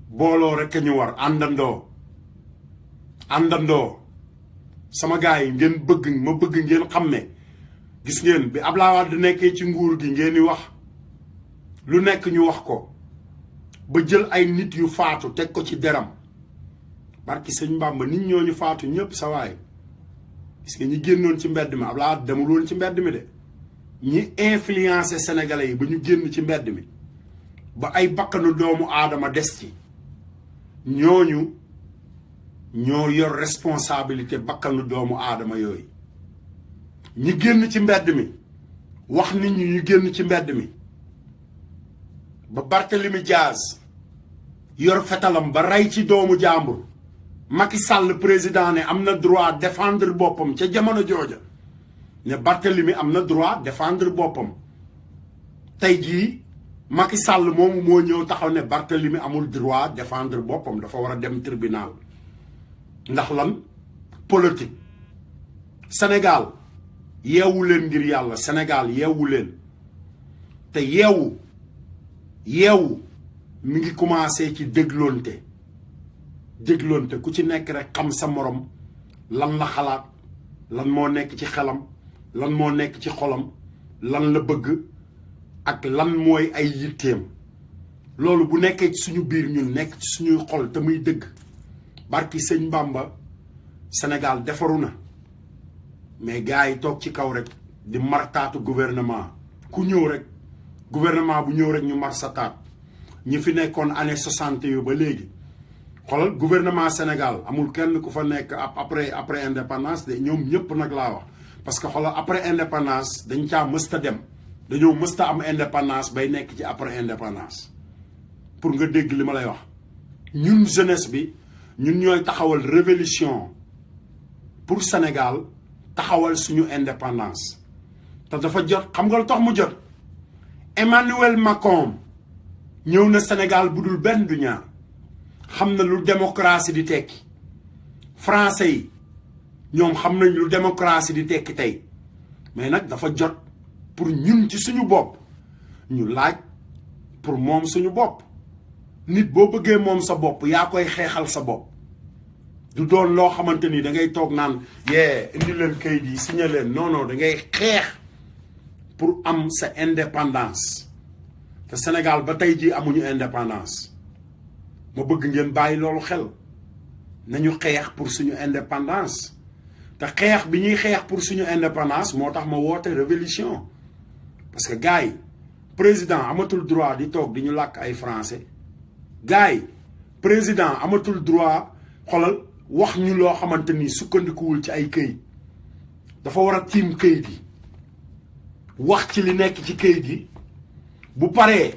booloo rek a ñu war àndandoo sama gars yi ngeen bëgg ngeen xam ne gis ngeen bi Abdoulaye Wade nekkee ci nguur gi ngeen di wax lu nekk ñu wax ko ba jël ay nit yu faatu teg ko ci deram barki sëñ Bamba nit ñooñu faatu ñëpp sa waay gis nga ñi génnoon ci mbedd mi Abdoulaye Wade demul woon ci mbedd mi de ñi influencé sénégalais yi ba ñu génn ci mbedd mi ba ay bakkanu doomu aadama des ci ñooñu ñoo yor responsabilité bakkanu doomu aadama yooyu ñi génn ci mbedd mi wax nit ñi ñu génn ci mbedd mi ba Barthélemy Diaz yor fetalam ba rey ci doomu jàmbur Macky Sall président ne am na droit défendre boppam ca jamono jooja ne Barthélemy am na droit défendre boppam tey jii Macky Sall moomu moo ñëw taxaw ne Barthélemy amul droit défendre boppam dafa war a dem tribunal ndax lan politique Sénégal yeewu leen ngir yàlla Sénégal yeewu leen te yeewu mi ngi commencé ci dégloonte ku ci nekk rek xam sa morom lan la xalaat lan moo nekk ci xelam lan moo nekk ci xolam lan la bëgg ak lan mooy ay yitteem loolu bu nekkee ci suñu biir ñun nekk ci suñuy xol te muy dëgg barki sëñ Bamba Sénégal defaru na mais gars yi toog ci kaw rek di martaatu gouvernement ku ñëw rek gouvernement bu ñëw rek ñu mar sa taat ñi fi nekkoon année 60 yu ba léegi xoolal gouvernement Sénégal amul kenn ku fa nekk après indépendance de ñoom ñëpp nag laa wax parce que xoolal après indépendance dañ caa mësta dem dañoo mësta am indépendance bay nekk ci après indépendance pour nga dégg li ma lay wax ñun jeunesse bi ñun ñooy taxawal révolution pour Sénégal taxawal suñu indépendance te dafa jot xam nga lu tax mu jot Emmanuel Macron ñëw na Sénégal bu dul benn du ñaar xam na lu démocratie di tekki français yi ñoom xam nañ lu démocratie di tekki tey mais nag dafa jot pour ñun ci suñu bopp ñu laaj pour moom suñu bopp nit boo bëggee moom sa bopp yaa koy xeexal sa bopp du doon loo xamante ni da ngay toog naan indi leen kayit yi signé leen non non da ngay xeex pour am sa indépendance te Sénégal ba tey jii amuñu indépendance ma bëgg ngeen bàyyi loolu xel nañu xeex pour suñu indépendance te xeex bi ñuy xeex pour suñu indépendance moo tax ma woote révolution parce que gars yi président amatul droit di toog di ñu làkk ay français gars yi président amatul droit xolal wax ñu loo xamante ni sukkandikuwul ci ay këyit dafa war a tiim këyit yi wax ci li nekk ci këyit yi bu paree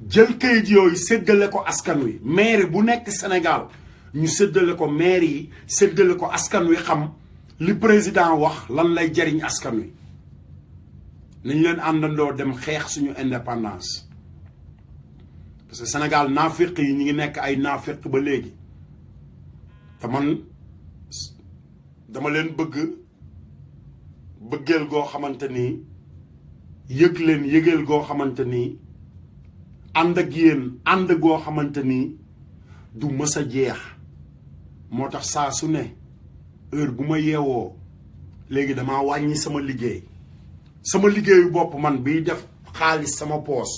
jël këyit yooyu séddale ko askan wi maire bu nekk Sénégal ñu séddale ko maire yi séddale ko askan wi xam li président wax lan lay jariñ askan wi nañ leen àndandoo dem xeex suñu indépendance parce que Sénégal naafiq yi ñi ngi nekk ay naafiq ba léegi te man dama leen bëggeel goo xamante ni yëg leen yëgeel goo xamante ni ànd ak yéen ànd goo xamante ni du mës a jeex moo tax saa su ne heure bu ma yeewoo léegi damaa wàññi sama liggéeyu bopp man biy def xaalis sama poos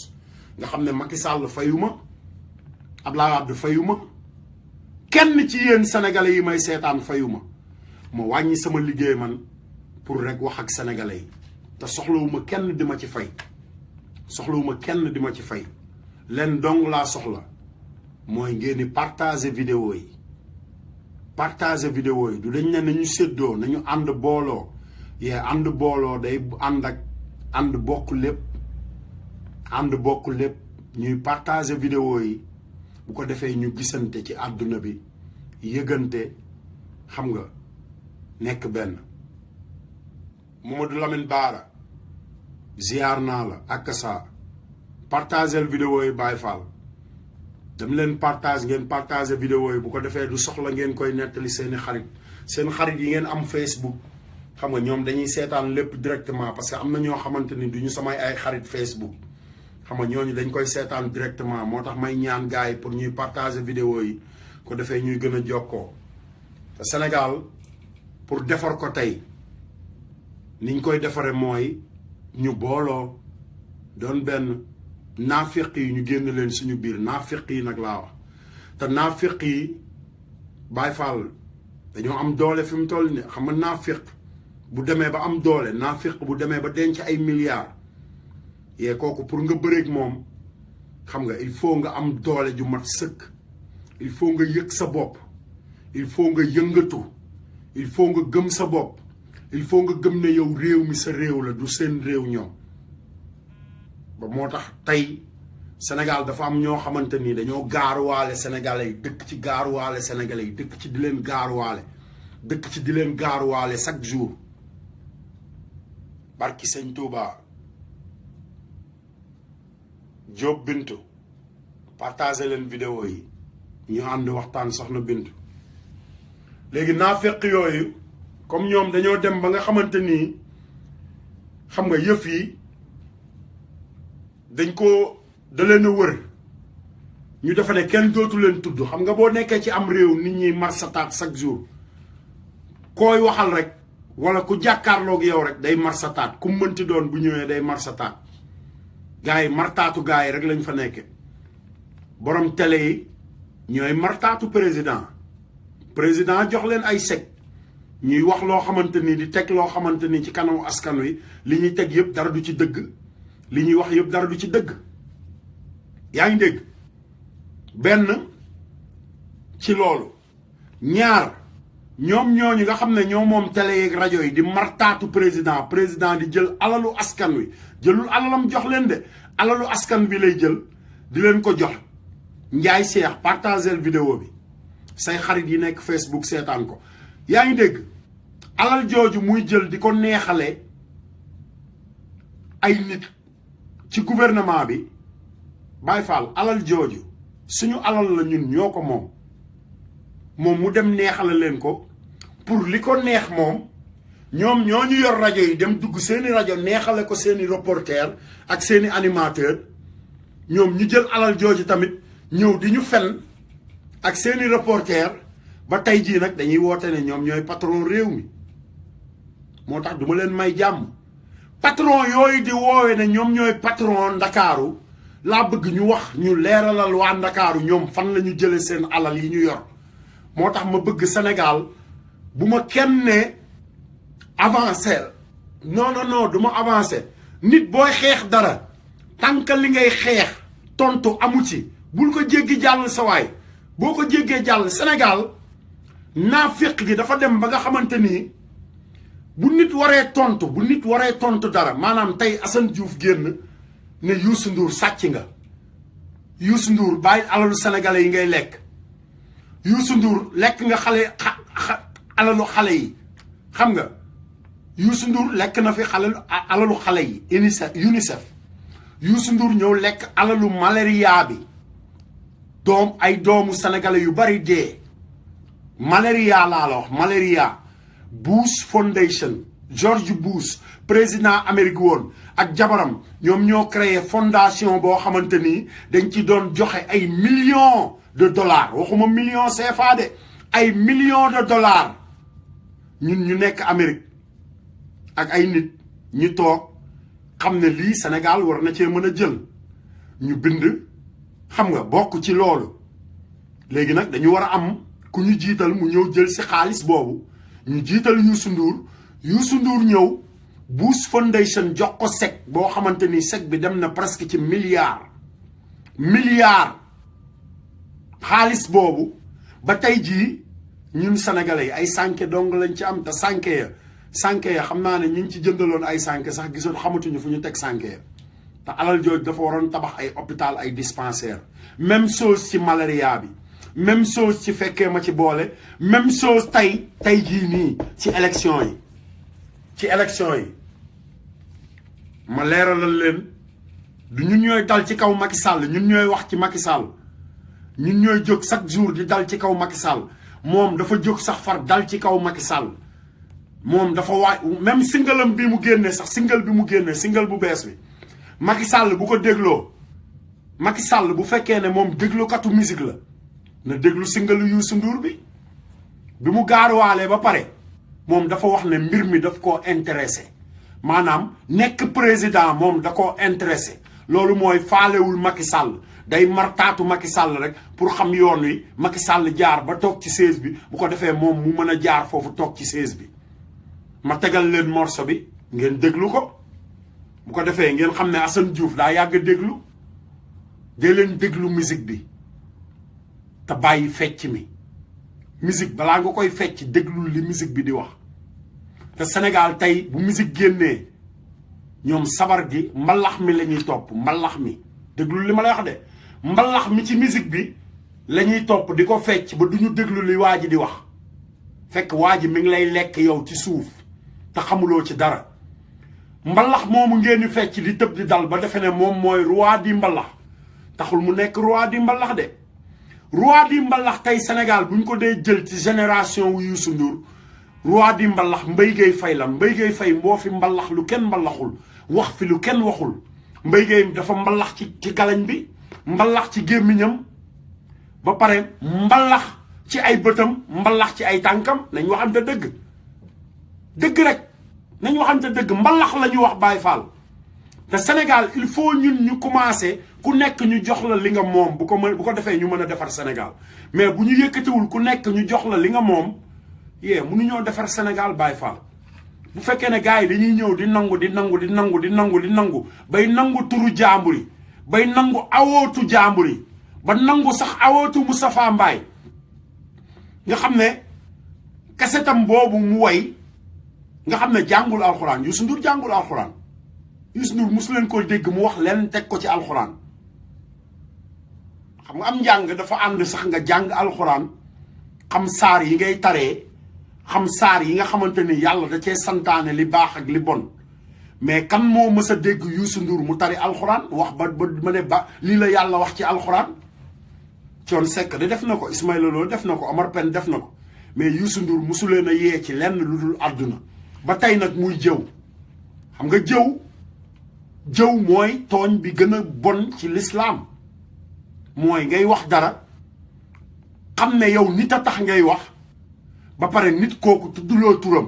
nga xam ne Macky Sall fayu ma Abdoulaye Wade fayu ma kenn ci yéen sénégalais yi may seetaan fayu ma wàññi sama liggéey man pour rek wax ak sénégalais yi te soxlawuma kenn di ma ci fay leen dong laa soxla mooy ngeen di partager vidéo yi du dañ ne nañu séddoo nañu ànd booloo ànd booloo day ànd bokk lépp ñuy partager vidéo yi bu ko defee ñu gisante ci àdduna bi yëgante xam nga nekk benn Mamadou Lamine Bara ziar naa la ak sa partager vidéo yi Baye Fall dem leen ngeen partager vidéo yi bu ko defee du soxla ngeen koy nettali seen xarit yi ngeen am Facebook xam nga ñoom dañuy seetaan lépp directement parce que am na ñoo xamante ni duñu samay ay xarit Facebook xam nga ñooñu dañ koy seetaan directement moo tax may ñaan gars yi pour ñuy partager vidéo yi ko defee ñuy gën a jokkoo te Sénégal pour defar ko tey niñ koy defaree mooy ñu booloo doon benn naafiq yi ñu génn leen suñu biir naafiq yi nag laa wax te naafiq yi Baye Fall dañoo am doole fi mu toll ni xam nga naafiq bu demee ba am doole naafiq bu demee ba denc ay milliards kooku pour nga bëreeg moom xam nga il faut nga am doole ju mat sëkk il faut nga yëg sa bopp il faut nga yëngatu il faut nga gëm sa bopp il faut nga gëm ne yow réew mi sa réew la du seen réew ñoom ba moo tax tey Sénégal dafa am ñoo xamante ni dañoo gaaruwaale sénégalais yi dëkk ci gaaruwaale sénégalais yi dëkk ci di leen gaaruwaale chaque jour barki sëñ Touba Diop Bintu partagé leen vidéo yi ñu ànd waxtaan soxna Bintu léegi naafeq yooyu comme ñoom dañoo dem ba nga xamante ni xam nga yëf yi dañ ko da leen a wër ñu defa ne kenn dootu leen tudd xam nga boo nekkee ci am réew nit ñi marsataat chaque jour koy waxal rek wala ku jàkkaarloog yow rek day marsataat ku mënti doon bu ñëwee day marsataat gars yi martaatu gars yi rek lañ fa nekke borom télé yi ñooy martaatu président jox leen ay chèque ñuy wax loo xamante ni di teg loo xamante ni ci kanamu askan wi li ñuy teg yëpp dara du ci dëgg li ñuy wax yëpp dara du ci dëgg yaa ngi dégg benn ci loolu ñaar ñoom ñooñu nga xam ne ñoo moom télé yeeg rajo yi di martaatu président di jël alalu askan wi jëlul alalam jox leen de alalu askan bi lay jël di leen ko jox Njaay Seex partagel vidéo bi say xarit yi nekk Facebook seetaan ko yaa ngi dégg alal jooju muy jël di ko neexale ay nit ci gouvernement bi Baye Fall alal jooju suñu alal la ñun ñoo ko moom mu dem neexale leen ko pour li ko neex moom ñoom ñoo ñu yor rajo yi dem dugg seeni rajo neexale ko seeni reporter ak seeni animateur ñoom ñu jël alal jooju tamit ñëw di ñu fen ak seeni reporter ba tey jii nag dañuy woote ne ñoom ñooy patron réew mi moo tax duma leen may jàmm patron yooyu di woowe ne ñoom ñooy patron ndakaaru laa bëgg ñu wax ñu leeralal waa ndakaaru ñoom fan la ñu jële seen alal yi ñu yor moo tax ma bëgg Sénégal bu ma kenn ne avancé non du ma avancé nit booy xeex dara tànk li ngay xeex tontu amu ci bul ko jéggi jàll sa waay boo ko jéggee jàll Sénégal naafiq gi dafa dem ba nga xamante ni bu nit waree tontu dara maanaam tey Assane Diouf génn ne Youssou Ndour sàcc nga Youssou Ndour bàyyi alalu sénégalais yi ngay lekk Youssou Ndour lekk nga alalu xale yi xam nga Youssou Ndour lekk na fi alalu xale yi UNICEF Youssou Ndour ñëw lekk alalu malaria bi ay doomu sénégalais yu bari dee malaria laa la wax malaria Bush Foundation George Bush président Amérique woon ak jabaram ñoom ñoo créé fondation boo xamante ni dañ ci doon joxe ay millions de dollars waxuma millions CFA de ay millions de dollars ñun ñu nekk Amérique ak ay nit ñu toog xam ne lii Sénégal war na cee mën a jël ñu bind xam nga bokk ci loolu léegi nag dañu war a am ku ñu jiital mu ñëw jël si xaalis boobu ñu jiital Youssou Ndour ñëw Bush Foundation jox ko chèque boo xamante ni chèque bi dem na presque ci milliard xaalis boobu ba tey jii ñun sénégalais yi ay sànke dong lañ ci am te sànke ya xam naa ne ñu ngi ci jëndaloon ay sànke sax gisoon xamatuñu fu ñu teg sànke ya te alal jooju dafa waroon tabax ay hôpital ay dispensaire même chose ci malaria bi même chose ci fekkee ma ci boole même chose tey jii nii ci élection yi ma leeralal leen du ñun ñooy dal ci kaw Macky Sall ñun ñooy wax ci Macky Sall ñun ñooy jóg chaque jour di dal ci kaw Macky Sall moom dafa jóg sax far dal ci kaw Macky Sall moom dafa même singalam bi mu génne sax single bi mu génne single bu bees bi Macky Sall bu ko dégloo Macky Sall bu fekkee ne moom déglukatu musique la na déglu single Youssou Ndour bi mu gaaruwaalee ba pare moom dafa wax ne mbir mi daf koo intéressé maanaam nekk président moom da koo intéressé loolu mooy faalewul Macky Sall day martaatu Macky Sall rek pour xam yoon wi Macky Sall jaar ba toog ci siège bi bu ko defee moom mu mën a jaar foofu toog ci siège bi ma tegal leen morceau bi ngeen déglu ko bu ko defee ngeen xam ne Assane Diouf daa yàgg déglu dee leen déglu musique bi te bàyyi fecc mi musique balaa nga koy fecc déglu li musique bi di wax te Sénégal tey bu musique génnee ñoom sabar gi mbalax mi la ñuy topp mbalax mi déglu li ma lay wax de mbalax mi ci musique bi la ñuy topp di ko fecc ba duñu déglu li waa ji di wax fekk waa ji mi ngi lay lekk yow ci suuf te xamuloo ci dara mbalax moomu ngeen di fecc di tëb di dal ba defe ne moom mooy roi di mbalax taxul mu nekk roi di mbalax de roi di mbalax tey Sénégal bu ñu ko dee jël ci génération wu Youssou Ndour roi di mbalax Mbaye Gueye Faye la Mbaye Gueye Faye moo fi mbalax lu kenn mbalaxul wax fi lu kenn waxul Mbaye Gueye dafa mbalax ci galañ bi mbalax ci gémmiñam ba pare mbalax ci ay bëtam mbalax ci ay tànkam nañ waxante dëgg rek nañ waxante dëgg mbalax la ñu wax Baye Fall te Sénégal il faut ñun ñu commencé ku nekk ñu jox la li nga moom bu ko defee ñu mën a defar Sénégal mais bu ñu yëkkatiwul ku nekk ñu jox la li nga moom mënuñoo defar Sénégal Baye Fall bu fekkee ne gars yi dañuy ñëw di nangu bay nangu turu jàmbur yi bay nangu awootu jàmbur yi ba nangu sax awootu Moustapha Mbaye nga xam ne kasetam boobu mu way nga xam ne jàngul alxuraan Youssou Ndour jàngul alxuraan Youssou Ndour mosu leen ko dégg mu wax leen teg ko ci alxuraan xam nga am njàng dafa ànd sax nga jàng alxuraan xam saar yi ngay taree xam saar yi nga xamante ni yàlla da cee santaane li baax ak li bon mais kan moo mës a dégg Youssou Ndour mu tari alxuraan wax ba ma ne ba lii la yàlla wax ci alxuraan Thione Seck de def na ko Ismaïla Lo def na ko Omar Pène def na ko mais Youssou Ndour mosu leen a yee ci lenn lu dul àdduna ba tey nag muy jëw xam nga jëw mooy tooñ bi gën a bon ci lislaam mooy ngay wax dara xam ne yow nit a tax ngay wax ba pare nit kooku tudduloo turam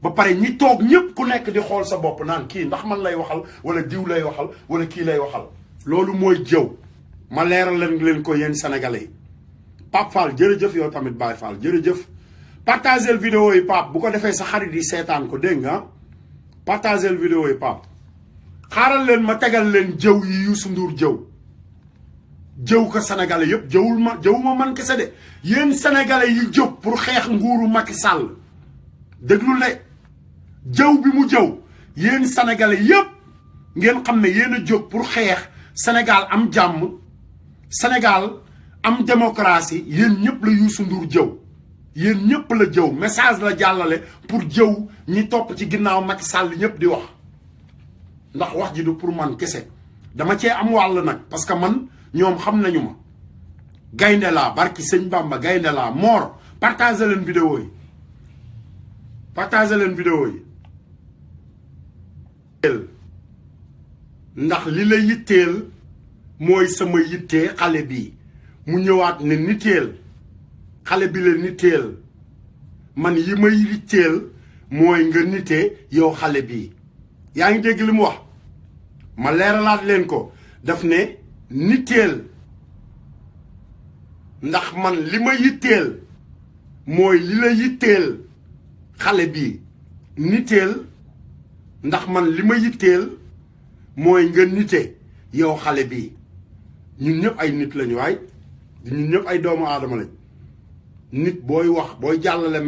ba pare ñi toog ñëpp ku nekk di xool sa bopp naan kii ndax man lay waxal wala diw lay waxal wala kii lay waxal. loolu mooy jëw ma leeral leen ko yéen sénégalais yi Pape Fall jërëjëf yow tamit Baye Fall jërëjëf partagel vidéo yi Pape bu ko defee sa xarit yi seetaan ko dégg nga partagel vidéo yi Pape xaaral leen ma tegal leen jëw yi Youssou Ndour jëw ko sénégalais yëpp jëwuma man kese de yéen sénégalais yi jóg pour xeex nguuru Macky Sall déglu le jëw bi mu jëw yéen sénégalais yëpp ngeen xam ne yéen a jóg pour xeex Sénégal am jàmm Sénégal am démocratie yéen ñëpp la Youssou Ndour jëw yéen ñëpp la jëw message la jàllale pour jëw ñi topp ci ginnaaw Macky Sall ñëpp di wax ndax wax ji du pour man kese dama cee am wàll nag parce que man ñoom xam nañu ma gaynde laa barki sëñ Bamba gaynde laa Mor partagé leen vidéo yi partagé leen vidéo yi ndax li la yitteel mooy sama yittee xale bi mu ñëwaat ne nitteel xale bi la nitteel man yi may yitteel mooy nga nitee yow xale bi yaa ngi dégg li mu wax ma leeralaat leen ko daf ne nitteel ndax man li ma yitteel mooy li la yitteel xale bi nitteel ndax man li ma yitteel mooy nga nite yow xale bi ñun ñëpp ay nit lañu waay ñun ñëpp ay doomu aadama lañ nit booy wax booy jàllale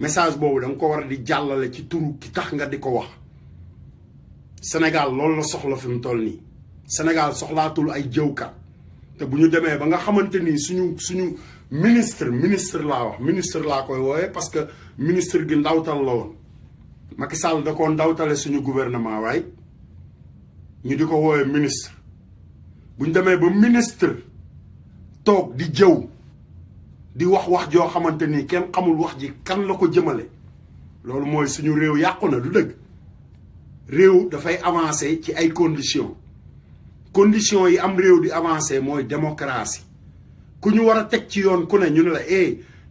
message boobu da nga ko war a di jàllale ci turu ki tax nga di ko wax Sénégal loolu la soxla fi mu toll nii Sénégal soxlaatul ay jëwkat te bu ñu demee ba nga xamante ni suñu ministre laa wax ministre laa koy wooye parce que ministre gi ndawtal la woon Macky Sall da koo ndawtale suñu gouvernement waaye ñu di ko wooye ministre bu ñu demee ba ministre toog di jëw di wax joo xamante ni kenn xamul wax ji kan la ko jëmale loolu mooy suñu réew yàqu na du dëgg réew dafay avancer ci ay conditions yi am réew di avancer mooy démocratie ku ñu war a teg ci yoon ku ne ñu ne la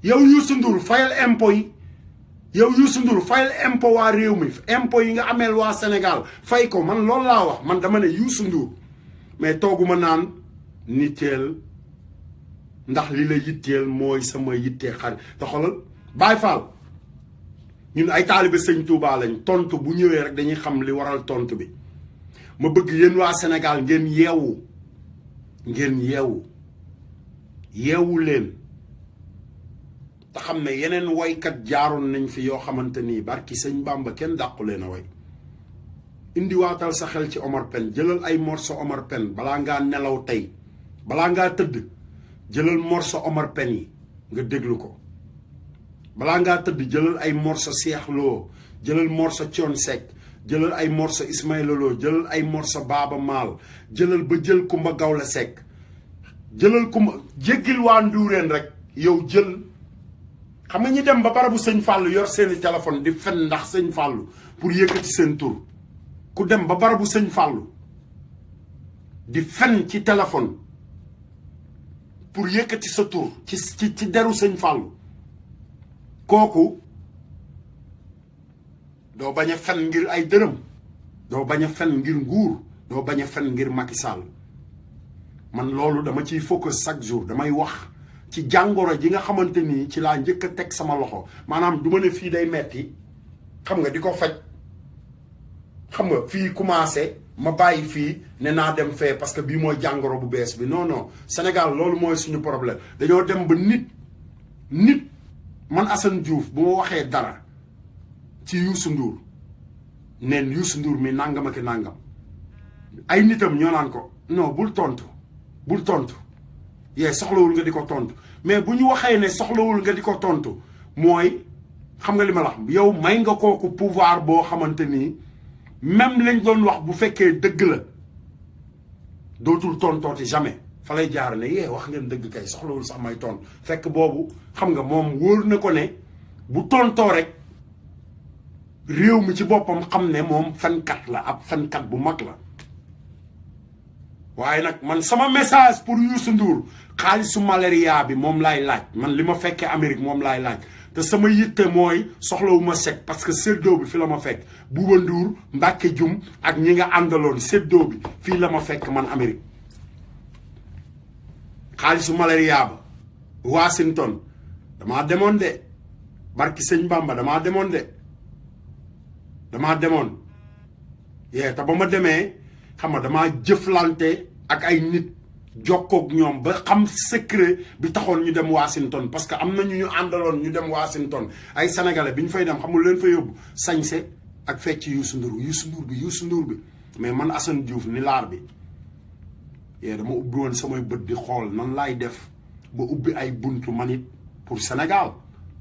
yow Youssou Ndour fayal impôt yi yow Youssou Ndour fayal impôt waa réew mi impôt yi nga ameel waa Sénégal fay ko man loolu laa wax man dama ne Youssou Ndour mais tooguma naan nitteel ndax li la yitteel mooy sama yittee xarit te xoolal Baye Fall ñun ay taalibe sëñ Touba lañ tontu bu ñëwee rek dañuy xam li waral tontu bi ma bëgg yéen waa Sénégal ngeen yeewu leen te xam ne yeneen waykat jaaroon nañ fi yoo xamante nii barki sëñ Bamba kenn dàqu leen a way indiwaatal sa xel ci Omar Pène jëlal ay morceau Omar Pène balaa ngaa nelaw tey balaa ngaa tëdd jëlal morceau Omar Pène yi nga déglu ko balaa ngaa tëdd jëlal ay morceau Cheikh Lo jëlal morceau Thione Seck jëlal ay morceau Ismaïla Lo jëlal ay morceau Baaba Maal jëlal ba jël Kumba Gawla Seck jëlal Kumba jéggil waa Nduureen rek yow jël xam nga ñi dem ba barabu sëñ Fallou yor seeni téléphone di fen ndax sëñ Fallou pour yëkkati seen tur ku dem ba barabu sëñ Fallou di fen ci téléphone pour yëkkati sa tur ci deru sëñ Fallou kooku doo bañ a fen ngir ay dërëm doo bañ a fen ngir nguur doo bañ a fen ngir Macky Sall man loolu dama ciy focus chaque jour damay wax ci jàngoro ji nga xamante ni ci laa njëkk a teg sama loxo maanaam du ma ne fii day metti xam nga di ko faj xam nga fii commencé ma bàyyi fii ne naa dem fee parce que bii mooy jàngoro bu bees bi non Sénégal loolu mooy suñu problème dañoo dem ba nit man Assane Diouf bu ma waxee dara ci Youssou Ndour neen Youssou Ndour mi nangam ak nangam ay nitam ñoo naan ko non bul tontu yee soxlawul nga di ko tontu mais bu ñu waxee ne soxlawul nga di ko tontu mooy xam nga li ma la wax yow may nga kooku pouvoir boo xamante ni même lañ doon wax bu fekkee dëgg la dootul tontooti jamais fa lay jaar ne yee wax ngeen dëgg kay soxlawul sax may tontu fekk boobu xam nga moom wóor na ko ne bu tontoo rek réew mi ci boppam xam ne moom fenkat la ab fenkat bu mag la waaye nag man sama message pour Youssou Ndour xaalisu malaria bi moom laay laaj man li ma fekkee Amérique moom laay laaj te sama yitte mooy soxlawuma sec parce que séddoo bi fi la ma fekk Bouba Ndour Mbacke Dioum ak ñi nga àndaloon séddoo bi fii la ma fekk man Amérique xaalisu malaria ba Washington damaa demoon de barki sëñ Bamba damaa demoon yee te ba ma demee xam nga damaa jëflante ak ay nit jokkoog ñoom ba xam secret bi taxoon ñu dem Washington parce que am na ñu àndaloon ñu dem Washington ay sénégalais bi ñu fay dem xamul leen fa yóbbu sañse ak fecc Youssou Ndour bi mais man Assane Diouf ni laar bi yee dama ubbi woon samay bët di xool nan laay def ba ubbi ay buntu man it pour Sénégal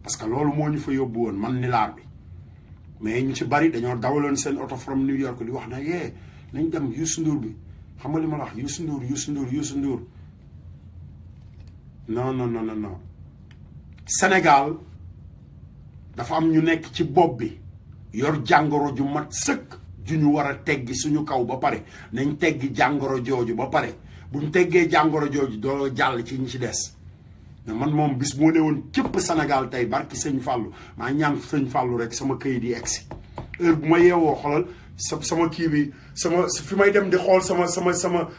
parce que loolu moo ñu fa yóbbu woon man ni laar bi mais ñu ci bari dañoo dawaloon seen oto from New York di wax na yee nañ dem Youssou Ndour bi xam nga li ma la wax Youssou Ndour non Sénégal dafa am ñu nekk ci bopp bi yor jàngoro ju mat sëkk ju ñu war a teggi suñu kaw ba pare nañ teggi jàngoro jooju ba pare buñ teggee jàngoro jooju doo jàll ci ñi ci des mais man moom bis moo ne woon képp Sénégal tey barki sëñ Fallou maa ñaan sëñ Fallou rek sama këyit yi egsi heure bu ma yeewoo xoolal sama kii bi sama fi may dem di xool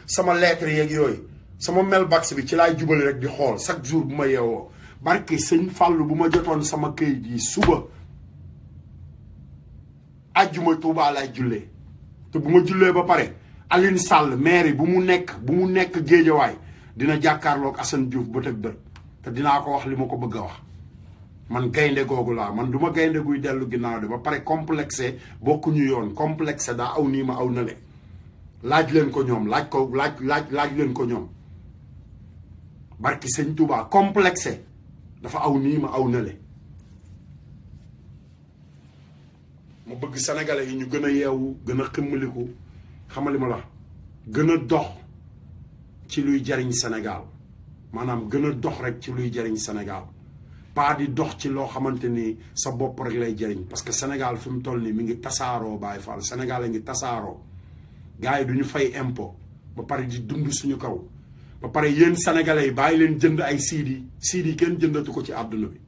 sama lettre yeeg yooyu sama mailbox bi ci laay jubali rek di xool chaque jour bu ma yeewoo barki sëñ Fallou bu ma jotoon sama këyit yi suba ajjuma Tuubaa laay jullee te bu ma jullee ba pare Aline Sall maire bu mu nekk Géejawaay dina jàkkaarloog Assane Diouf bët ak bët te dinaa ko wax li ma ko bëgg a wax man gaynde googu laa man du ma gaynde guy dellu ginnaaw de ba pare complexé bokkuñu yoon complexé daa aw nii ma aw nale laaj leen ko ñoom laaj leen ko ñoom barki sëñ Touba complexé dafa aw nii ma aw nale ma bëgg sénégalais yi ñu gën a yeewu gën a ximmaliku xamali ma la gën a dox ci luy jariñ Sénégal maanaam gën a dox rek ci luy jariñ Sénégal pas di dox ci loo xamante ni sa bopp rek lay jariñ parce que Sénégal fi mu toll nii mi ngi tasaaroo Baye Fall Sénégal a ngi tasaaroo gars yi du ñu fay impôt ba pare di dund suñu kaw ba pare yéen sénégalais yi bàyyi leen jënd ay CD kenn jëndatu ko ci àdduna bi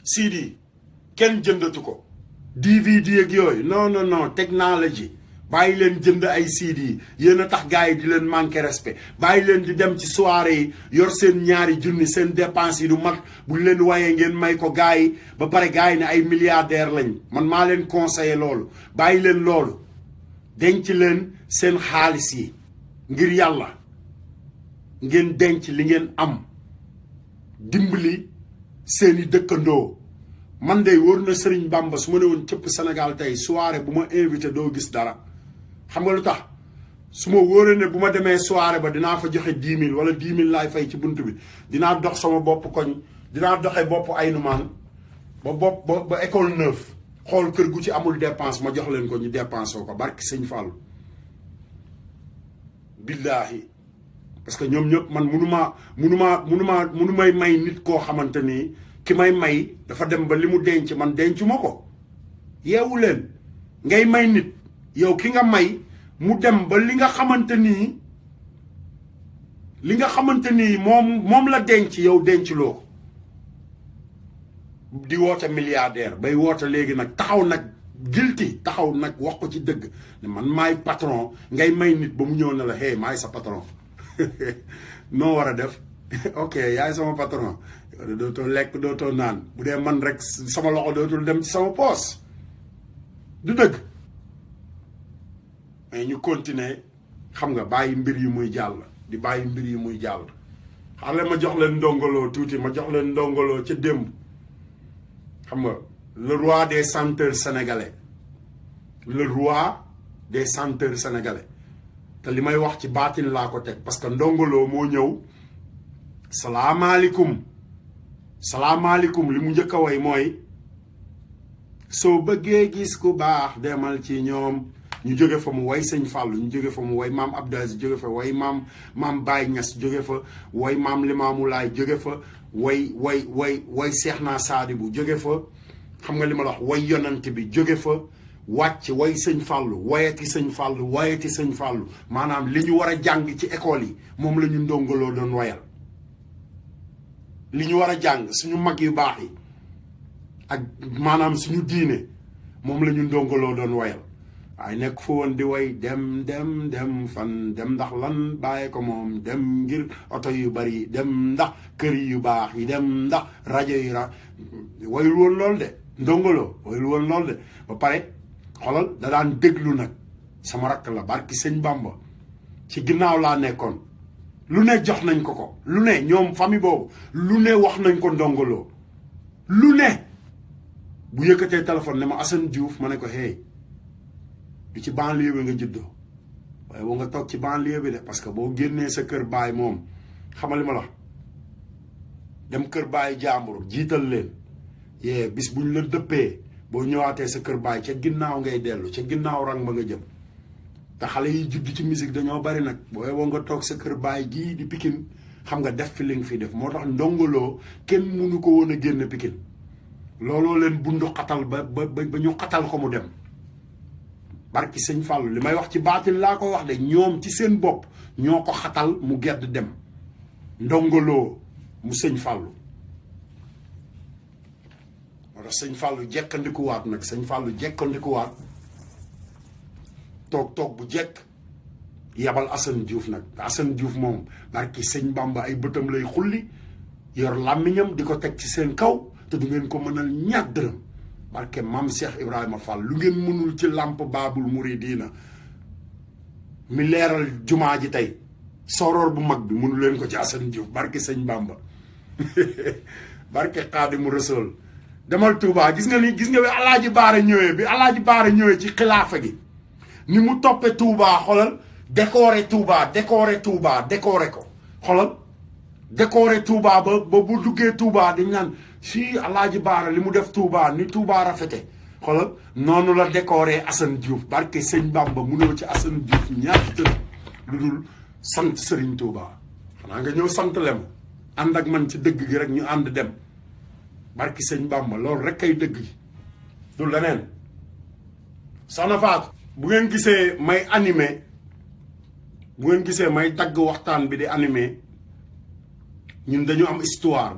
CD kenn jëndatu ko DVD ak yooyu non technologie bàyyi leen jënd ay CD yéen a tax gars yi di leen manqué respect bàyyi leen di dem ci soirée yi yor seen ñaari junni seen dépense yi du mat buñ leen wayee ngeen may ko gars yi ba pare gars yi ne ay milliardaire lañ man maa leen conseillé loolu bàyyi leen loolu denc leen seen xaalis yi ngir yàlla ngeen denc li ngeen am dimbali seeni dëkkandoo man de wóor na Serigne Bamba su ma ne woon cëpp Sénégal tey soirée bu ma invité doo gis dara xam nga lu tax su ma wóoree ne bu ma demee soirée ba dinaa fa joxe 10 000 wala 10 000 laay fay ci bunt bi dinaa dox sama bopp koñ dinaa doxe bopp ay numaan ba école neuf xool kër gu ci amul dépense ma jox leen ko ñu dépensé ko barki sëñ Fall billaahi parce que ñoom ñëpp man munu may nit koo xamante ni ki may may dafa dem ba li mu denc man dencuma ko yeewu leen ngay may nit yow ki nga may mu dem ba li nga xamante nii moom la denc yow denc loo ko di woote milliardaire bay woote léegi nag taxaw nag guilty taxaw nag wax ko ci dëgg ne man maay patron ngay may nit ba mu ñëw ne la hey maay sa patron noo war a def ok yaay sama patron dootoo lekk dootoo naan bu dee man rek sama loxo dootul dem ci sama poos du dëgg mais ñu continuer xam nga bàyyi mbir yi muy jàll di bàyyi mbir yi muy jàll xale ma jox leen ndongoloo tuuti ma jox leen ndongoloo ca démb xam nga le roi des chanteurs sénégalais te li may wax ci baatin laa ko teg parce que ndongoloo moo ñëw salaamaaleykum li mu njëkk a way mooy soo bëggee gis ku baax demal ci ñoom ñu jóge fa mu way sëñ Fallou ñu jóge fa mu way maam Abdou Aziz jóge fa way maam Baye Niass jóge fa way maam Limamou Laye jóge fa way Seexna Saadibu jóge fa xam nga li ma la wax way yonant bi jóge fa wàcc way sëñ Fallou wayati sëñ Fallou wayati sëñ Fallou maanaam li ñu war a jàng ci école yi moom la ñu ndongoloo doon wayal li ñu war a jàng suñu mag yu baax yi ak maanaam suñu diine moom la ñu ndongoloo doon wayal waaye nekk fa woon di way dem fan dem ndax lan bàyyi ko moom dem ngir oto yu bari dem ndax kër yu baax yi dem ndax rajo yi wayul woon lool de ndongoloo wayul woon lool de ba pare xolal da daan déglu nag sama rakk la barki sëñ Bamba ci ginnaaw laa nekkoon lu ne jox nañ ko lu ne ñoom famille boobu lu ne wax nañ ko ndongoloo lu ne bu yëkkatee téléphone ne ma Assane Diouf ma ne ko hey du ci banlieue bi nga juddoo waaye boo nga toog ci banlieue bi de parce que boo génnee sa kër baay moom xamal li ma la dem kër baay jàmbur jiital leen yee bis buñ la dëppee boo ñëwaatee sa kër baay ca ginnaaw ngay dellu ca ginnaaw rang ba nga jëm te xale yi judd ci musique dañoo bari nag boo nga toog sa kër baay gii di Pikine xam nga def fi li nga fi def moo tax ndongoloo kenn mënu ko woon a génn Pikine looloo leen bundu xatal ba ñu xatal ko mu dem barki sëñ Fallou li may wax ci baatin laa ko wax de ñoom ci seen bopp ñoo ko xatal mu gedd dem ndongoloo mu sëñ Fallou moo tax sëñ Fallou jekkandikuwaat nag sëñ Fallou jekkandikuwaat toog bu jekk yabal Assane Diouf nag Assane Diouf moom barki sëñ Bamba ay bëtam lay xulli yor làmmiñam di ko teg ci seen kaw te du ngeen ko mënal ñaar dërëm barke maam Cheikh Ibrahima Fall lu ngeen mënul ci làmp Baabul Muridiina mi leeral jumaa ji tey soroor bu mag bi mënu leen ko ci Assane Diouf barke sëñ Bamba barke Xaadimu Rasuul demal Touba gis nga bi Alaaji Baara ñëwee ci xilaafa gi ni mu toppe Touba xolal décoré ko xolal décoré Touba ba bu duggee Touba dañ naan si Alaaji Baara li mu def Touba ni Touba rafete xolal noonu la décoré Assane Diouf barke sëñ Bamba munoo ci Assane Diouf ñaar tëdd lu dul sant Serigne Touba xanaa nga ñëw sant lem ànd ak man ci dëgg gi rek ñu ànd dem barke sëñ Bamba loolu rek kay dëgg gi du leneen soxna Fatou bu ngeen gisee may animé bu ngeen gisee may dagg waxtaan bi di animé ñun dañu am histoire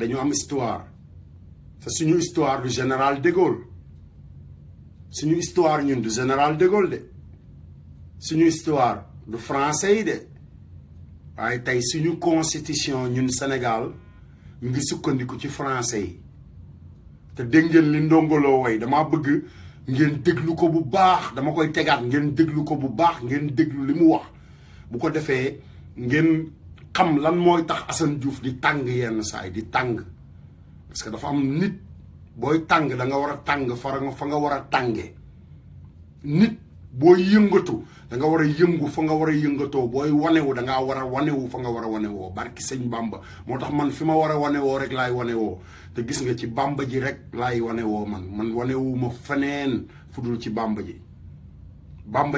te suñu histoire du général de Gaulle suñu histoire ñun du général de Gaulle de suñu histoire du français yi de waaye tey suñu constitution ñun Sénégal mu ngi sukkandiku ci français yi te dégg ngeen li ndongoloo way damaa bëgg ngeen déglu ko bu baax dama koy tegaat ngeen déglu ko bu baax ngeen déglu li mu wax bu ko defee ngeen xam lan mooy tax Assane Diouf di tàng yenn saay di tàng parce que dafa am nit booy tàng da nga war a tàng fa nga war a tàngee nit booy yëngatu da nga war a yëngu fa nga war a yëngatoo booy wanewu da ngaa war a wanewu fa nga war a wanewoo barki sëñ Bamba moo tax man fi ma war a wanewoo rek laay wanewoo te gis nga ci Bamba ji rek laay wanewoo man wanewuma feneen fu dul ci Bamba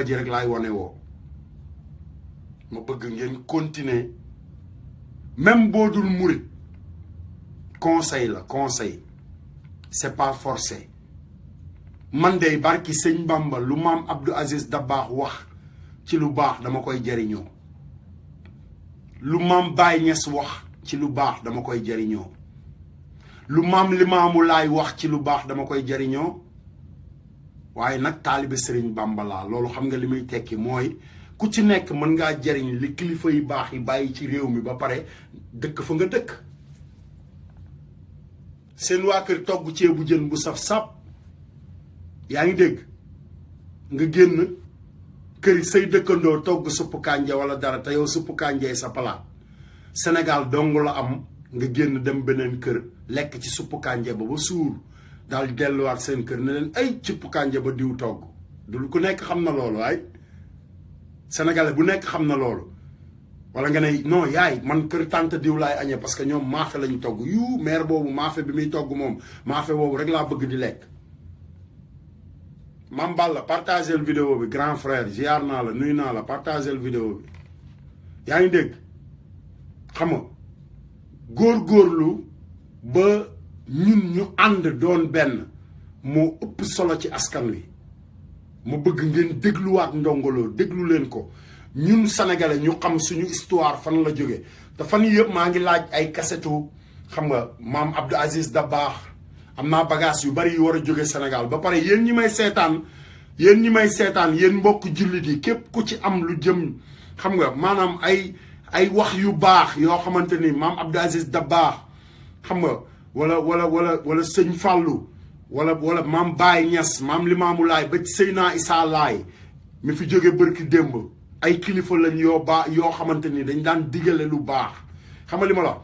ji rek laay wanewoo ma bëgg ngeen continuer même boo dul murit conseil c'est pas forcé man de barki sëñ Bamba lu maam Abdou Aziz Dabakh wax ci lu baax dama koy jariñoo lu maam Baye Niass wax ci lu baax dama koy jariñoo lu maam Limaamu Laay wax ci lu baax dama koy jariñoo waaye nag taalibe Sëriñ Bamba laa loolu xam nga li muy tekki mooy ku ci nekk mën ngaa jariñ li kilifa yu baax yi bàyyi ci réew mi ba pare dëkk fa nga dëkk seen waa kër togg ceebu jën bu saf-sap yaa ngi dégg nga génn kër say dëkkandoo togg suppu kànja wala dara te yow suppu kànjee sa palaat Sénégal dong la am nga génn dem beneen kër lekk ci suppu kànja ba suur daal delluwaat seen kër ne leen ay suppu kànja ba diw togg dul ku nekk xam na loolu waaye sénégalais bu nekk xam na loolu wala nga ne non yaay man kër tante diw laay añee parce que ñoom maafe lañu togg yu maire boobu maafe bi muy togg moom maafe boobu rek laa bëgg di lekk Mame Balla partagé le vidéo bi grand frère ziar naa la nuyu naa la partagé le vidéo bi yaa ngi dégg xam nga góorgóorlu ba ñun ñu ànd doon benn moo ëpp solo ci askan wi ma bëgg ngeen dégluwaat Ndongo Lo déglu leen ko ñun sénégalais ñu xam suñu histoire fan la jóge te fan yii yëpp maa ngi laaj ay kasetu xam nga maam Abdou Aziz Dabakh am naa bagage yu bari yu war a jóge Sénégal ba pare yéen ñi may seetaan yéen mbokk jullit yi képp ku ci am lu jëm xam nga maanaam ay wax yu baax yoo xamante ni maam Abdou Aziz Dabakh xam nga wala sëñ Fallou wala maam Baye Niass maam Limaamu Laay ba ci Seydina Issa Laay mi fi jóge bërki démb ay kilifa lañ yoo xamante ni dañ daan digale lu baax xam nga li ma la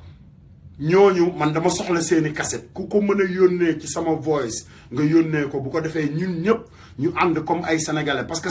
ñooñu man dama soxla seeni cassette ku ko mën a yónnee ci sama voice nga yónnee ko bu ko defee ñun ñëpp ñu ànd comme ay sénégalais parce que